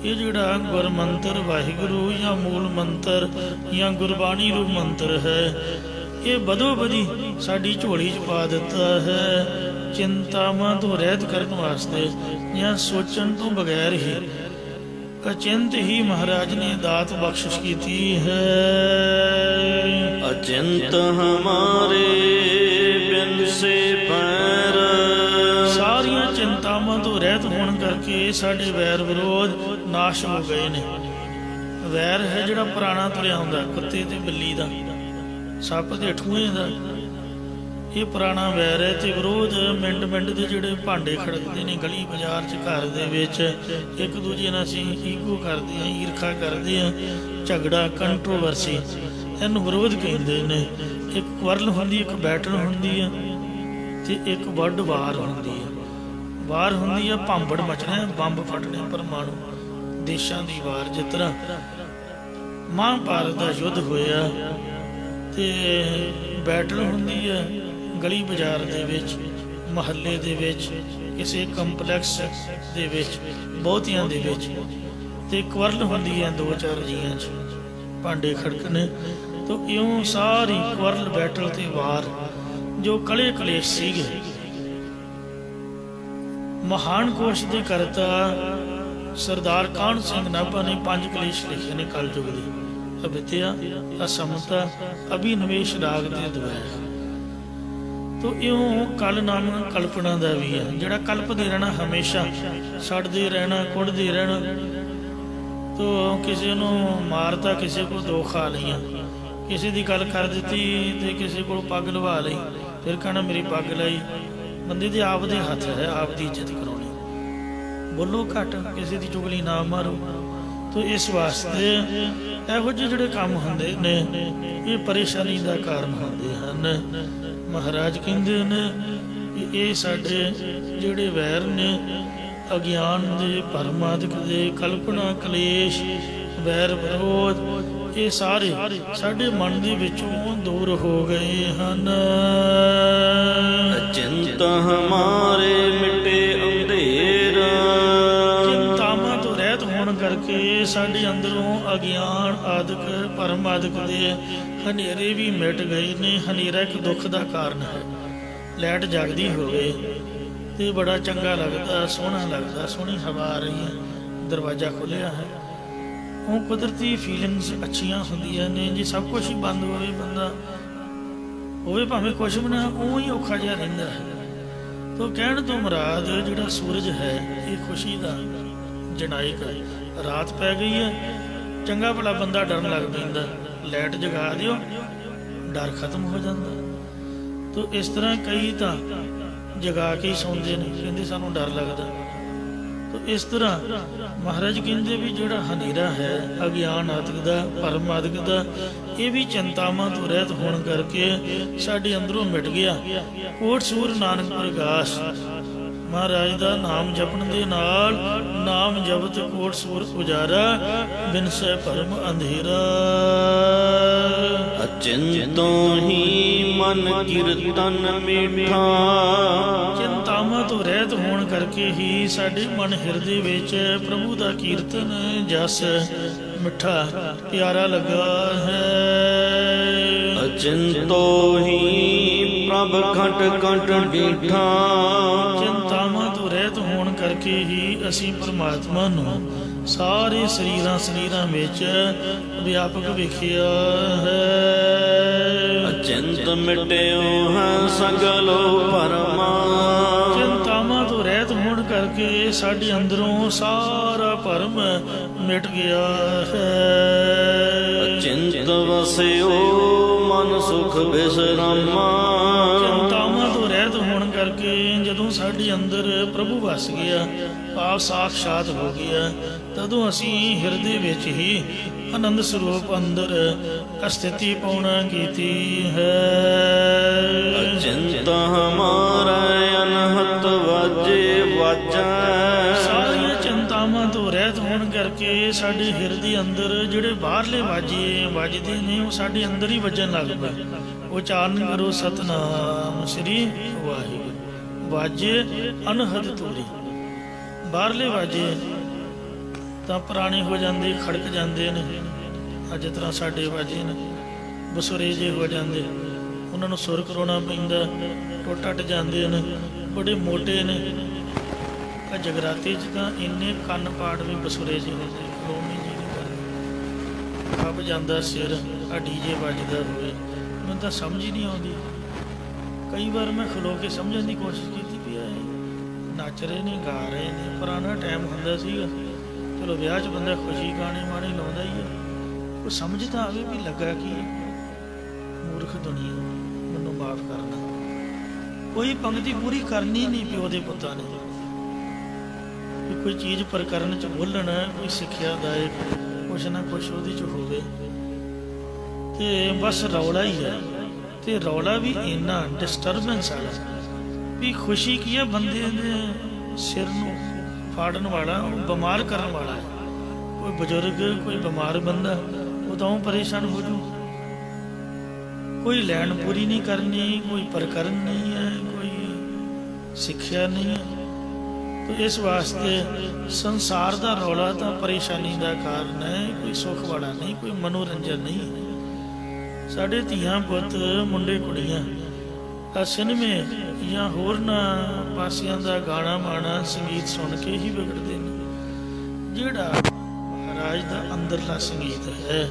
ਇਹ ਜਿਹੜਾ ਗੁਰ ਮੰਤਰ ਵਾਹਿਗੁਰੂ ਜਾਂ ਮੂਲ ਮੰਤਰ ਜਾਂ ਗੁਰਬਾਣੀ ਰੂਪ ਮੰਤਰ ਹੈ, ਇਹ ਬਦੋ ਬਦੀ ਸਾਡੀ ਝੋਲੀ 'ਚ ਪਾ ਦਿੱਤਾ ਹੈ ਚਿੰਤਾਵਾਂ ਤੋਂ ਰਹਿਤ ਕਰਨ ਵਾਸਤੇ, ਜਾਂ ਸੋਚਣ ਤੋਂ ਬਗੈਰ ਹੀ ਅਚਿੰਤ ਹੀ ਮਹਾਰਾਜ ਨੇ ਦਾਤ ਬਖਸ਼ਿਸ਼ ਕੀਤੀ ਹੈ। ਅਚਿੰਤ ਹਮਾਰੇ ਬਿਨ ਸੇ ਪੈਰ, ਸਾਰੀਆਂ ਚਿੰਤਾਵਾਂ ਤੋਂ ਰਹਿਤ ਹੋਣ ਕਰਕੇ ਸਾਡੇ ਵੈਰ ਵਿਰੋਧ ਨਾਸ਼ ਹੋ ਗਏ ਨੇ। ਵੈਰ ਹੈ ਜਿਹੜਾ ਪੁਰਾਣਾ ਤੁਰਿਆ ਹੁੰਦਾ, ਕੁੱਤੇ ਤੇ ਬਿੱਲੀ ਦਾ, ਸੱਪ ਤੇ ਠੂਹੇ ਦਾ, ਇਹ ਪੁਰਾਣਾ ਵੈਰ ਹੈ। ਤੇ ਵਿਰੋਧ ਮਿੰਟ ਮਿੰਟ ਦੇ ਜਿਹੜੇ ਭਾਂਡੇ ਖੜਕਦੇ ਨੇ ਗਲੀ ਬਾਜ਼ਾਰ 'ਚ, ਘਰ ਦੇ ਵਿੱਚ, ਇੱਕ ਦੂਜੇ ਨਾਲ ਅਸੀਂ ਈਗੋ ਕਰਦੇ ਹਾਂ, ਈਰਖਾ ਕਰਦੇ ਹਾਂ, ਝਗੜਾ, ਕੰਟਰੋਵਰਸੀ, ਇਹਨੂੰ ਵਿਰੋਧ ਕਹਿੰਦੇ ਨੇ। ਇੱਕ ਵਰਲ ਹੁੰਦੀ, ਇੱਕ ਬੈਟਲ ਹੁੰਦੀ ਹੈ ਤੇ ਇੱਕ ਵੱਡ ਵਾਰ ਹੁੰਦੀ ਹੈ। ਵਾਰ ਹੁੰਦੀ ਹੈ ਭਾਂਬੜ ਮਚਣਾ, ਬੰਬ ਫਟਣੇ, ਪਰਮਾਣੂ ਦੇਸ਼ਾਂ ਦੀ ਵਾਰ। ਜਿਸ ਤਰ੍ਹਾਂ ਮਹਾਂਭਾਰਤ ਦਾ ਯੁੱਧ ਹੋਇਆ ਤੇ ਬੈਟਲ ਹੁੰਦੀ ਹੈ ਗਲੀ ਬਾਜ਼ਾਰ ਦੇ ਵਿੱਚ, ਮਹੱਲੇ ਦੇ ਵਿੱਚ, ਕਿਸੇ ਕੰਪਲੈਕਸ ਦੇ ਵਿੱਚ, ਬਹੁਤਿਆਂ ਦੇ ਵਿੱਚ, ਤੇ ਕੁਰਲ ਹੁੰਦੀ ਹੈ 2-4 ਜੀਆਂ 'ਚ, ਭਾਂਡੇ ਖੜਕਣੇ। ਤਾਂ ਇਉਂ ਸਾਰੀ ਕੁਰਲ ਬੈਟਲ ਤੇ ਵਾਰ ਜੋ ਕਲੇ ਕਲੇਸ਼ ਸੀਗੇ। ਮਹਾਨ ਕੋਸ਼ ਦੇ ਕਰਤਾ ਸਰਦਾਰ ਕਾਹਨ ਸਿੰਘ ਨਾਭਾ ਨੇ 5 ਕਲੇਸ਼ ਲਿਖੇ ਨੇ ਕਲਯੁਗ ਦੇ: ਅਵਿਦਿਆ, ਅਸਮਤਾ, ਅਭਿਨਵੇਸ਼, ਰਾਗ ਤੇ ਦੁਆਇ। ਤੋ ਇਉਂ ਕਲ ਨਾਮ ਕਲਪਨਾ ਦਾ ਵੀ ਹੈ, ਜਿਹੜਾ ਕਲਪਦੇ ਰਹਿਣਾ, ਹਮੇਸ਼ਾ ਸੜਦੇ ਰਹਿਣਾ, ਕੁੱਟਦੇ ਰਹਿਣਾ। ਤੋ ਕਿਸੇ ਨੂੰ ਮਾਰਤਾ, ਕਿਸੇ ਕੋਲ 2 ਖਾ ਲਈਆਂ, ਕਿਸੇ ਦੀ ਗੱਲ ਕਰ ਦਿੱਤੀ ਤੇ ਕਿਸੇ ਕੋਲ ਪੱਗ ਲਵਾ ਲਈ, ਫਿਰ ਕਹਿਣਾ ਮੇਰੀ ਪੱਗ ਲਾਈ। ਬੰਦੇ ਦੇ ਆਪ ਦੇ ਹੱਥ ਹੈ ਆਪ ਦੀ ਇੱਜ਼ਤ ਕਰਾਉਣੀ। ਬੋਲੋ ਘੱਟ, ਕਿਸੇ ਦੀ ਚੁਗਲੀ ਨਾ ਮਾਰੋ। ਤੋ ਇਸ ਵਾਸਤੇ ਇਹੋ ਜਿਹੇ ਜਿਹੜੇ ਕੰਮ ਹੁੰਦੇ ਨੇ ਇਹ ਪਰੇਸ਼ਾਨੀ ਦਾ ਕਾਰਨ ਹੁੰਦੇ ਹਨ। ਮਹਾਰਾਜ ਕਹਿੰਦੇ ਨੇ ਕਿ ਇਹ ਸਾਡੇ ਜਿਹੜੇ ਵੈਰ ਨੇ, ਅਗਿਆਨ ਦੇ, ਭਰਮਾਦਿਕ ਦੇ, ਕਲਪਨਾ, ਕਲੇਸ਼, ਵੈਰ ਵਿਰੋਧ, ਇਹ ਸਾਰੇ ਸਾਡੇ ਮਨ ਦੇ ਵਿੱਚੋਂ ਦੂਰ ਹੋ ਗਏ ਹਨ। ਅਚਿੰਤ ਹਮਾਰੇ ਮਿਟੇ ਅੰਧੇਰ, ਚਿੰਤਾਵਾਂ ਤੋਂ ਰਹਿਤ ਹੋਣ ਕਰਕੇ ਸਾਡੇ ਅੰਦਰੋਂ ਅਗਿਆਨ ਆਦਿਕ, ਭਰਮ ਆਦਿਕ ਦੇ ਹਨੇਰੇ ਵੀ ਮਿਟ ਗਏ ਨੇ। ਹਨੇਰਾ ਇੱਕ ਦੁੱਖ ਦਾ ਕਾਰਨ ਹੈ। ਲਾਈਟ ਜਗਦੀ ਹੋਵੇ ਤੇ ਬੜਾ ਚੰਗਾ ਲੱਗਦਾ, ਸੋਹਣਾ ਲੱਗਦਾ, ਸੋਹਣੀ ਹਵਾ ਆ ਰਹੀ ਹੈ, ਦਰਵਾਜ਼ਾ ਖੁੱਲ੍ਹਿਆ ਹੈ, ਉਹ ਕੁਦਰਤੀ ਫੀਲਿੰਗਸ ਅੱਛੀਆਂ ਹੁੰਦੀਆਂ ਨੇ। ਜੇ ਸਭ ਕੁਛ ਹੀ ਬੰਦ ਹੋਵੇ, ਬੰਦਾ ਹੋਵੇ ਭਾਵੇਂ ਕੁਛ ਵੀ ਨਾ, ਉਹ ਹੀ ਔਖਾ ਜਿਹਾ ਰਹਿੰਦਾ ਹੈ। ਤੋ ਕਹਿਣ ਤੋਂ ਮੁਰਾਦ ਜਿਹੜਾ ਸੂਰਜ ਹੈ ਇਹ ਖੁਸ਼ੀ ਦਾ ਜਨਾਇਕ ਹੈ। ਰਾਤ ਪੈ ਗਈ ਹੈ, ਚੰਗਾ ਭਲਾ ਬੰਦਾ ਡਰਨ ਲੱਗ ਪੈਂਦਾ, ਲਾਈਟ ਜਗਾ ਦਿਓ, ਡਰ ਖਤਮ ਹੋ ਜਾਂਦਾ। ਤੋ ਇਸ ਤਰ੍ਹਾਂ ਕਈ ਤਾਂ ਜਗਾ ਕੇ ਹੀ ਸੌਂਦੇ ਨੇ, ਕਹਿੰਦੇ ਸਾਨੂੰ ਡਰ ਲੱਗਦਾ। ਤੋ ਇਸ ਤਰ੍ਹਾਂ ਮਹਾਰਾਜ ਕਹਿੰਦੇ ਵੀ ਜਿਹੜਾ ਹਨੇਰਾ ਹੈ ਅਗਿਆਨ ਆਦਿਕ ਦਾ, ਭਰਮ ਆਦਿਕ ਦਾ, ਇਹ ਵੀ ਚਿੰਤਾਵਾਂ ਤੋਂ ਰਹਿਤ ਹੋਣ ਕਰਕੇ ਸਾਡੇ ਅੰਦਰੋਂ ਮਿਟ ਗਿਆ। ਕੋਟ ਸੂਰ ਨਾਨਕ ਪ੍ਰਗਾਸ, ਮਹਾਰਾਜ ਦਾ ਨਾਮ ਜਪਣ ਦੇ ਨਾਲ, ਨਾਮ ਜਪਤ ਕੋਟ ਸੂਰ ਉਜਾਰਾ, ਬਿਨਸੈ ਭਰਮ ਅੰਧੇਰਾ। ਅਚਿੰਤੋਂ ਹੀ ਮਨ ਕੀਰਤਨ ਮੀਠਾ, ਚਿੰਤਾਵਾਂ ਤੋਂ ਰਹਿਤ ਹੋਣ ਕਰਕੇ ਹੀ ਸਾਡੇ ਮਨ ਹਿਰਦੇ ਵਿੱਚ ਪ੍ਰਭੂ ਦਾ ਕੀਰਤਨ, ਜਸ ਮਿੱਠਾ ਪਿਆਰਾ ਲੱਗਾ ਹੈ। ਅਚਿੰਤੋ ਹੀ ਪ੍ਰਭ ਘਟ ਘਟ ਡੀਠਾ, ਚਿੰਤਾਵਾਂ ਤੋਂ ਰਹਿਤ ਹੋਣ ਕਰਕੇ ਹੀ ਅਸੀਂ ਪਰਮਾਤਮਾ ਨੂੰ ਸਾਰੇ ਸਰੀਰਾਂ ਵਿੱਚ ਵਿਆਪਕ ਵੇਖਿਆ ਹੈ। ਅਚਿੰਤ ਮਿਟਿਓ ਹੈ ਸਗਲੋ ਭਰਮਾ, ਚਿੰਤਾਵਾਂ ਤੋਂ ਰਹਿਤ ਹੋਣ ਕਰਕੇ ਸਾਡੇ ਅੰਦਰੋਂ ਸਾਰਾ ਭਰਮ ਮਿਟ ਗਿਆ ਹੈ। ਅਚਿੰਤ ਵਸਿਓ ਮਨ ਸੁਖ ਬਿਸਰਾਮਾ, ਚਿੰਤਾਵਾਂ ਤੋਂ ਰਹਿਤ ਹੋਣ ਕਰਕੇ ਜਦੋਂ ਸਾਡੇ ਅੰਦਰ ਪ੍ਰਭੂ ਵਸ ਗਿਆ, ਭਾਵ ਸਾਖਸ਼ਾਤ ਹੋ ਗਿਆ, ਤਦੋਂ ਅਸੀਂ ਹਿਰਦੇ ਵਿੱਚ ਹੀ ਆਨੰਦ ਸਰੂਪ ਅੰਦਰ ਅਸਥਿਤੀ ਪਾਉਣਾ ਕੀਤੀ ਹੈ। ਅਚਿੰਤ ਹਮਾਰਾ ਅਨਹਤ ਵਾਜੇ ਵਾਜੈ, ਸਾਰੀਆਂ ਚਿੰਤਾਵਾਂ ਤੋਂ ਰਹਿਤ ਹੋਣ ਕਰਕੇ ਸਾਡੇ ਹਿਰਦੇ ਅੰਦਰ ਜਿਹੜੇ ਬਾਹਰਲੇ ਵਾਜੇ ਵੱਜਦੇ ਨੇ ਉਹ ਸਾਡੇ ਅੰਦਰ ਹੀ ਵੱਜਣ ਲੱਗ ਪਏ। ਉਚਾਰਨ ਕਰੋ ਸਤਨਾਮ ਸ੍ਰੀ ਵਾਹਿਗੁਰੂ। ਵਾਜੇ ਅਨਹਦ ਤੋਰੀ, ਬਾਹਰਲੇ ਵਾਜੇ ਤਾਂ ਪੁਰਾਣੇ ਹੋ ਜਾਂਦੇ, ਖੜਕ ਜਾਂਦੇ ਨੇ। ਅੱਜ ਤਰ੍ਹਾਂ ਸਾਡੇ ਵਾਜੇ ਨੇ ਬਸੁਰੇ ਜੇ ਹੋ ਜਾਂਦੇ, ਉਹਨਾਂ ਨੂੰ ਸੁਰ ਕਰਾਉਣਾ ਪੈਂਦਾ, ਟੁੱਟ ਟੱਟ ਜਾਂਦੇ ਨੇ, ਬੜੇ ਮੋਟੇ ਨੇ। ਆ ਜਗਰਾਤੇ 'ਚ ਤਾਂ ਇੰਨੇ ਕੰਨ ਪਾੜ ਵੀ ਬਸੁਰੇ ਜੇ ਹੁੰਦੇ, ਖਲੋਣੇ ਜੀ ਨਹੀਂ ਕਰਦੇ, ਖੱਬ ਜਾਂਦਾ ਸਿਰ, ਆ ਡੀਜੇ ਵੱਜਦਾ ਹੋਵੇ, ਮੈਨੂੰ ਤਾਂ ਸਮਝ ਹੀ ਨਹੀਂ ਆਉਂਦੀ। ਕਈ ਵਾਰ ਮੈਂ ਖਲੋ ਕੇ ਸਮਝਣ ਦੀ ਕੋਸ਼ਿਸ਼ ਕੀਤੀ ਵੀ ਇਹ ਨੱਚ ਰਹੇ ਨੇ, ਗਾ ਰਹੇ ਨੇ। ਪੁਰਾਣਾ ਟਾਈਮ ਹੁੰਦਾ ਸੀਗਾ, ਚਲੋ ਵਿਆਹ 'ਚ ਬੰਦਾ ਖੁਸ਼ੀ ਗਾਣੇ ਮਾਣੇ ਲਾਉਂਦਾ ਹੀ ਹੈ, ਕੋਈ ਸਮਝ ਤਾਂ ਆਵੇ ਵੀ ਲੱਗਾ ਕਿ ਮੂਰਖ ਦੁਨੀਆ, ਮੈਨੂੰ ਮਾਫ ਕਰਨਾ। ਕੋਈ ਪੰਕਤੀ ਪੂਰੀ ਕਰਨੀ ਨਹੀਂ ਪਿਓ ਦੇ ਪੁੱਤਾਂ ਨੇ, ਵੀ ਕੋਈ ਚੀਜ਼ ਪ੍ਰਕਰਨ 'ਚ ਬੋਲਣ, ਕੋਈ ਸਿੱਖਿਆਦਾਇਕ ਕੁਛ ਨਾ ਕੁਛ ਉਹਦੇ 'ਚ ਹੋਵੇ, ਤੇ ਬਸ ਰੌਲਾ ਹੀ ਹੈ। ਤੇ ਰੌਲਾ ਵੀ ਇੰਨਾ ਡਿਸਟਰਬੈਂਸ ਵਾਲਾ ਵੀ ਖੁਸ਼ੀ ਕੀ ਹੈ, ਬੰਦੇ ਦੇ ਸਿਰ ਨੂੰ ਫਾੜਨ ਵਾਲਾ, ਉਹ ਬਿਮਾਰ ਕਰਨ ਵਾਲਾ ਹੈ। ਕੋਈ ਬਜ਼ੁਰਗ, ਕੋਈ ਬਿਮਾਰ ਬੰਦਾ, ਉਹ ਤਾਂ ਉਹ ਪਰੇਸ਼ਾਨ ਹੋ ਜੂ। कोई लैन पूरी नहीं करनी, कोई प्रकरण नहीं है, कोई सिक्ख्या नहीं है। तो इस वास्ते संसार का रौला तो परेशानी का कारण है, कोई सुख वाला नहीं, कोई मनोरंजन नहीं है। साढ़े धियां पुत मुंडे कुड़ियां सिनेमे या होरना पासियां का गाना माना संगीत सुन के ही बिगड़ते हैं। जिहड़ा महाराज का अंदरला संगीत है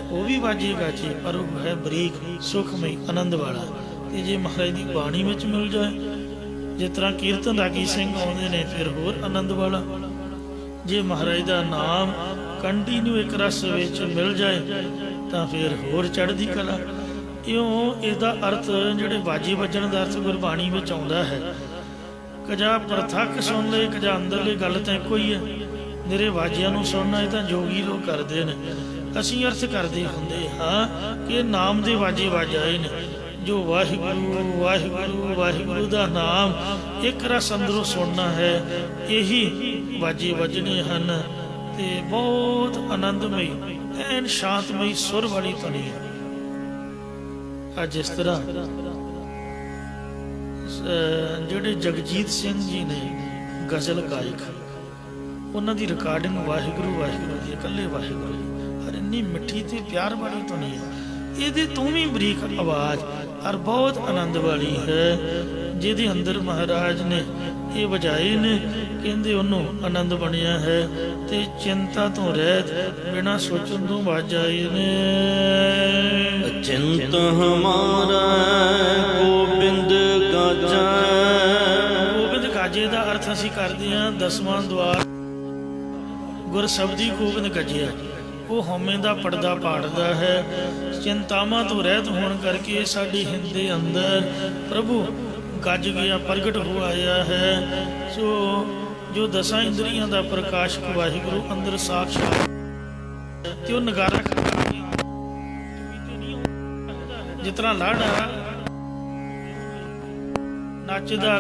वो भी वाजे गाजे, पर वो है बरीक सुखमई आनंद वाला। तो जे महाराज की बाणी में मिल जाए, जिस तरह कीर्तन रागी सिंह आउंदे ने, फिर होर आनंद वाला। जे महाराज का नाम कंटीन्यू एक रस विच मिल जाए तो फिर होर चढ़दी कला। इउं इसदा अर्थ जिहड़े वाजे वजन का अर्थ गुरबाणी में आउंदा है, कजा प्रथक सुन ले, कजा अंदरली गल तो इक्को ही है। निरे वाजियां नूं सुनना ये तो जोगी लोग करते हैं। असीं अर्थ करते हुंदे हाँ कि नाम दे वाजे वजाए ने, जो वाहिगुरू वाहिगुरू वाहिगुरू का नाम एक रस अंदरों सुनना है, यही वाजे वजने हैं। ते बहुत आनंदमई एन शांतमई सुर वाली धुनी है। अज जिस तरह जिहड़े जगजीत सिंह जी ने गज़ल गायक, उन्होंने रिकॉर्डिंग वाहिगुरू वाहिगुरू की इकल्ले वाहिगुरू जी, और इन्नी मिठी ते प्यार वाली धुनी है। ये तो भी बरीक आवाज़ और बहुत आनंद वाली है, जिहदे अंदर महाराज ने ये वजाए ने, कहते उन्होंने आनंद बनिया है। ते चिंता तो रहत बिना सोचन तो वाजाए ने। चिंत हमारा गोबिंद गाजा। गोबिंद गाजे का अर्थ असीं करते हैं 10वां द्वार गुरशब्दी गोबिंद गजिया, वो हौमे का पड़दा पाड़दा है। चिंतावां तो रहत होने करके साडी हिंद दे अंदर प्रभु गज गया, प्रगट हो आया है। सो जो 10 इंद्रियां का प्रकाशक वाहिगुरू अंदर साक्षात ते नगारा जितना लाड़ा नचदा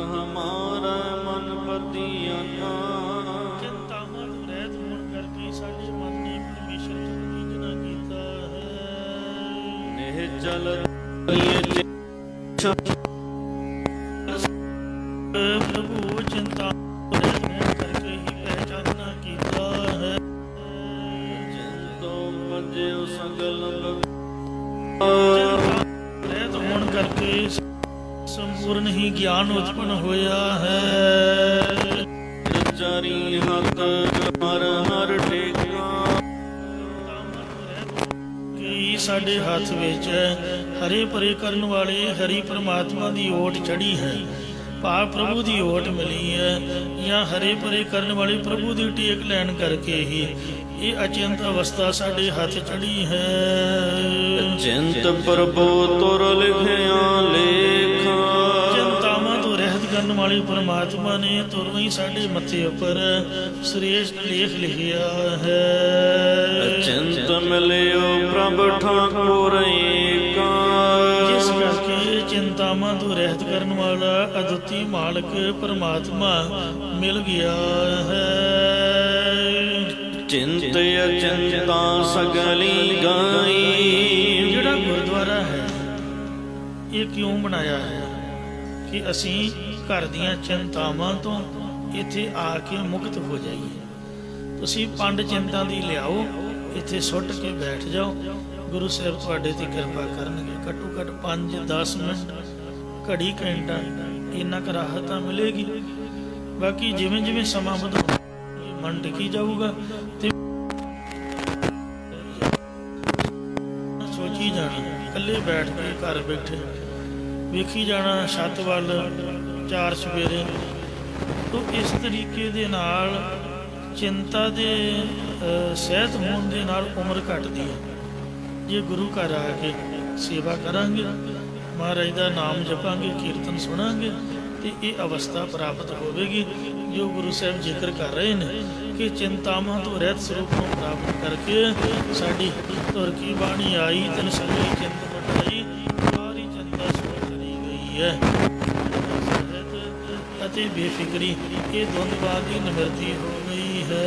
हमारा मन पतियाना। चिंतावां तो रहत होने करके साडे मन ने परमेश्वर च जना कीता है। निहचल प्रभु चिंता रहत होने करके ही पहचानना कीता है। जिंतो बजियो सगल रहत होने करके संपूर्ण ही ज्ञान उत्पन्न होया है। चारी हक हर हर टेका। कि साडे हाथ विच हरे परे करन वाले हरि परमात्मा की ओट चढ़ी है, भाव प्रभु की ओट मिली है, या हरे परे करन वाले प्रभु की टेक लैन करके ही ये अचिंत अवस्था साडे हाथ चढ़ी है। चिंत प्रभु तुर लिखिया लेखा। चिंतावां तो रहत करन वाले परमात्मा ने तुर ही साडे मत्थे उपर श्रेष्ठ लेख लिखिया है। चिंत मिलियो प्रभ ठाकुर एका। जिस करके चिंतावां तो रहत करन वाला अद्वितीय मालिक परमात्मा मिल गया है। चिंत अचिंता सगली गाई। जिहड़ा गुरुद्वारा है ये क्यों बनाया है कि असी घर दियां चिंतावां तो इत्थे आके मुक्त हो जाइए। तुसीं पंड चिंता दी लियाओ, इत्थे सुट के बैठ जाओ, गुरु साहब तुहाडे ते कृपा करनगे। घट्टो घट्ट 5-10 मिनट घड़ी घंटा इन्ना क राहत मिलेगी। बाकी जिवें जिवें समा बदलदा मन टिकी जाऊगा ते सोची जाना, कल्ले बैठ के घर बैठे वेखी जाना छत वाल 4 सवेरे। तो इस तरीके दे नाल चिंता दे सहत होने दे नाल उम्र घटदी है। जे गुरु घर आके सेवा करांगे, महाराज का नाम जपांगे, कीर्तन सुनांगे, तो ये अवस्था प्राप्त होगी जो गुरु साहब जिक्र कर रहे हैं कि चिंतावां तो रहत स्वरूप को प्राप्त करके साड़ी तुर की बाणी आई, तन सभी चिंत मटाई, सारी चिंता सुर करी गई है। ਅਤੇ ਬੇਫਿਕਰੀ, ਇਹ ਦੁੰਦਵਾਦ ਦੀ ਨਿਵਰਤੀ ਹੋ ਗਈ ਹੈ।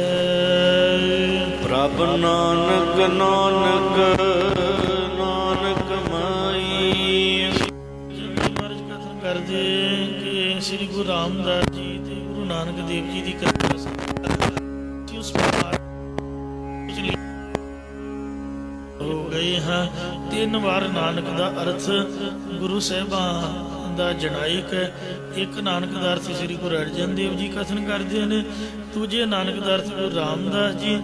ਪ੍ਰਭ ਨਾਨਕ ਨਾਨਕ ਨਾਨਕ ਮਾਈ। ਮਹਾਰਾਜ ਕਥਨ ਕਰਦੇ ਕਿ ਸ੍ਰੀ ਗੁਰੂ ਰਾਮਦਾਸ ਜੀ ਤੇ ਗੁਰੂ ਨਾਨਕ ਦੇਵ ਜੀ ਦੀ ਕਿਰਪਾ ਸੀ ਉਸ ਹੋ ਗਏ ਹਾਂ। 3 ਵਾਰ ਨਾਨਕ ਦਾ ਅਰਥ ਗੁਰੂ ਸਾਹਿਬਾਨ ਦਾ ਜਣਾਇਕ ਹੈ। ਇੱਕ ਨਾਨਕ ਦਾ ਅਰਥ ਸ੍ਰੀ ਗੁਰੂ ਅਰਜਨ ਦੇਵ ਜੀ ਕਥਨ ਕਰਦੇ ਨੇ, ਦੂਜੇ ਨਾਨਕ ਦਾ ਅਰਥ ਗੁਰੂ ਰਾਮਦਾਸ ਜੀ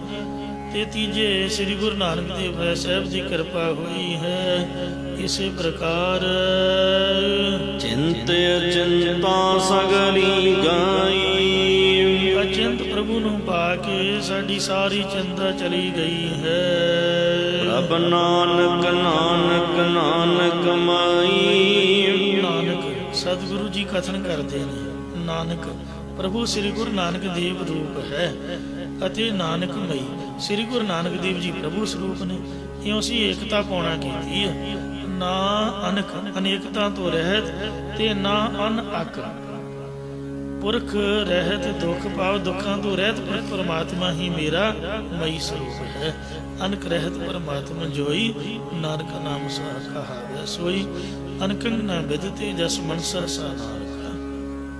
ਤੇ ਤੀਜੇ ਸ੍ਰੀ ਗੁਰੂ ਨਾਨਕ ਦੇਵ ਸਾਹਿਬ ਦੀ ਕਿਰਪਾ ਹੋਈ ਹੈ। ਇਸੇ ਪ੍ਰਕਾਰ ਚਿੰਤ ਅਚਿੰਤਾ ਸਗਲੀ ਗਾਈ। ਅਚਿੰਤ ਪ੍ਰਭੂ ਨੂੰ ਪਾ ਕੇ ਸਾਡੀ ਸਾਰੀ ਚਿੰਤਾ ਚਲੀ ਗਈ ਹੈ। ਪ੍ਰਭ ਨਾਨਕ ਨਾਨਕ ਨਾਨਕ ਮਾਈ। ਨਾਨਕ ਸਤਿਗੁਰੂ ਜੀ ਕਥਨ ਕਰਦੇ ਨੇ, ਨਾਨਕ ਪ੍ਰਭੂ ਸ੍ਰੀ ਗੁਰੂ ਨਾਨਕ ਦੇਵ ਰੂਪ ਹੈ ਅਤੇ ਨਾਨਕ ਮਈ ਸ੍ਰੀ ਗੁਰੂ ਨਾਨਕ ਦੇਵ ਜੀ ਪ੍ਰਭੂ ਸਰੂਪ ਨੇ। ਇਉਂ ਅਸੀਂ ਏਕਤਾ ਪਾਉਣਾ ਕੀਤੀ ਹੈ, ਨਾ ਅਨਕ ਅਨੇਕਤਾ ਤੋਂ ਰਹਿਤ ਤੇ ਨਾ ਅਨਅਕ। ਪੁਰਖ ਰਹਿਤ ਦੁੱਖ ਪਾਵ, ਦੁੱਖਾਂ ਤੋਂ ਰਹਿਤ ਪੁਰਖ ਪਰਮਾਤਮਾ ਹੀ ਮੇਰਾ ਮਈ ਸਰੂਪ ਹੈ। ਅਨਕ ਰਹਿਤ ਪਰਮਾਤਮਾ ਜੋਈ, ਨਾਨਕ ਨਾਮ ਸਾ ਕਹਾਵੇ ਸੋਈ। ਅਨਕੰਗ ਨਾ ਬਿਦਤੇ ਜਸ ਮਨਸਾ ਸਾ ਨਾਨਕਾ।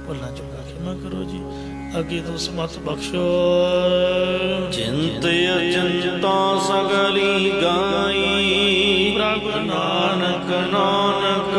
ਭੁੱਲਾਂ ਚੁੱਕਾ ਖਿਮਾ ਕਰੋ ਜੀ, ਅੱਗੇ ਤੋਂ ਸਮਤ ਬਖਸ਼ੋ। ਚਿੰਤ ਅਚਿੰਤਾ ਸਗਲੀ ਗਾਈ। ਪ੍ਰਭ ਨਾਨਕ ਨਾਨਕ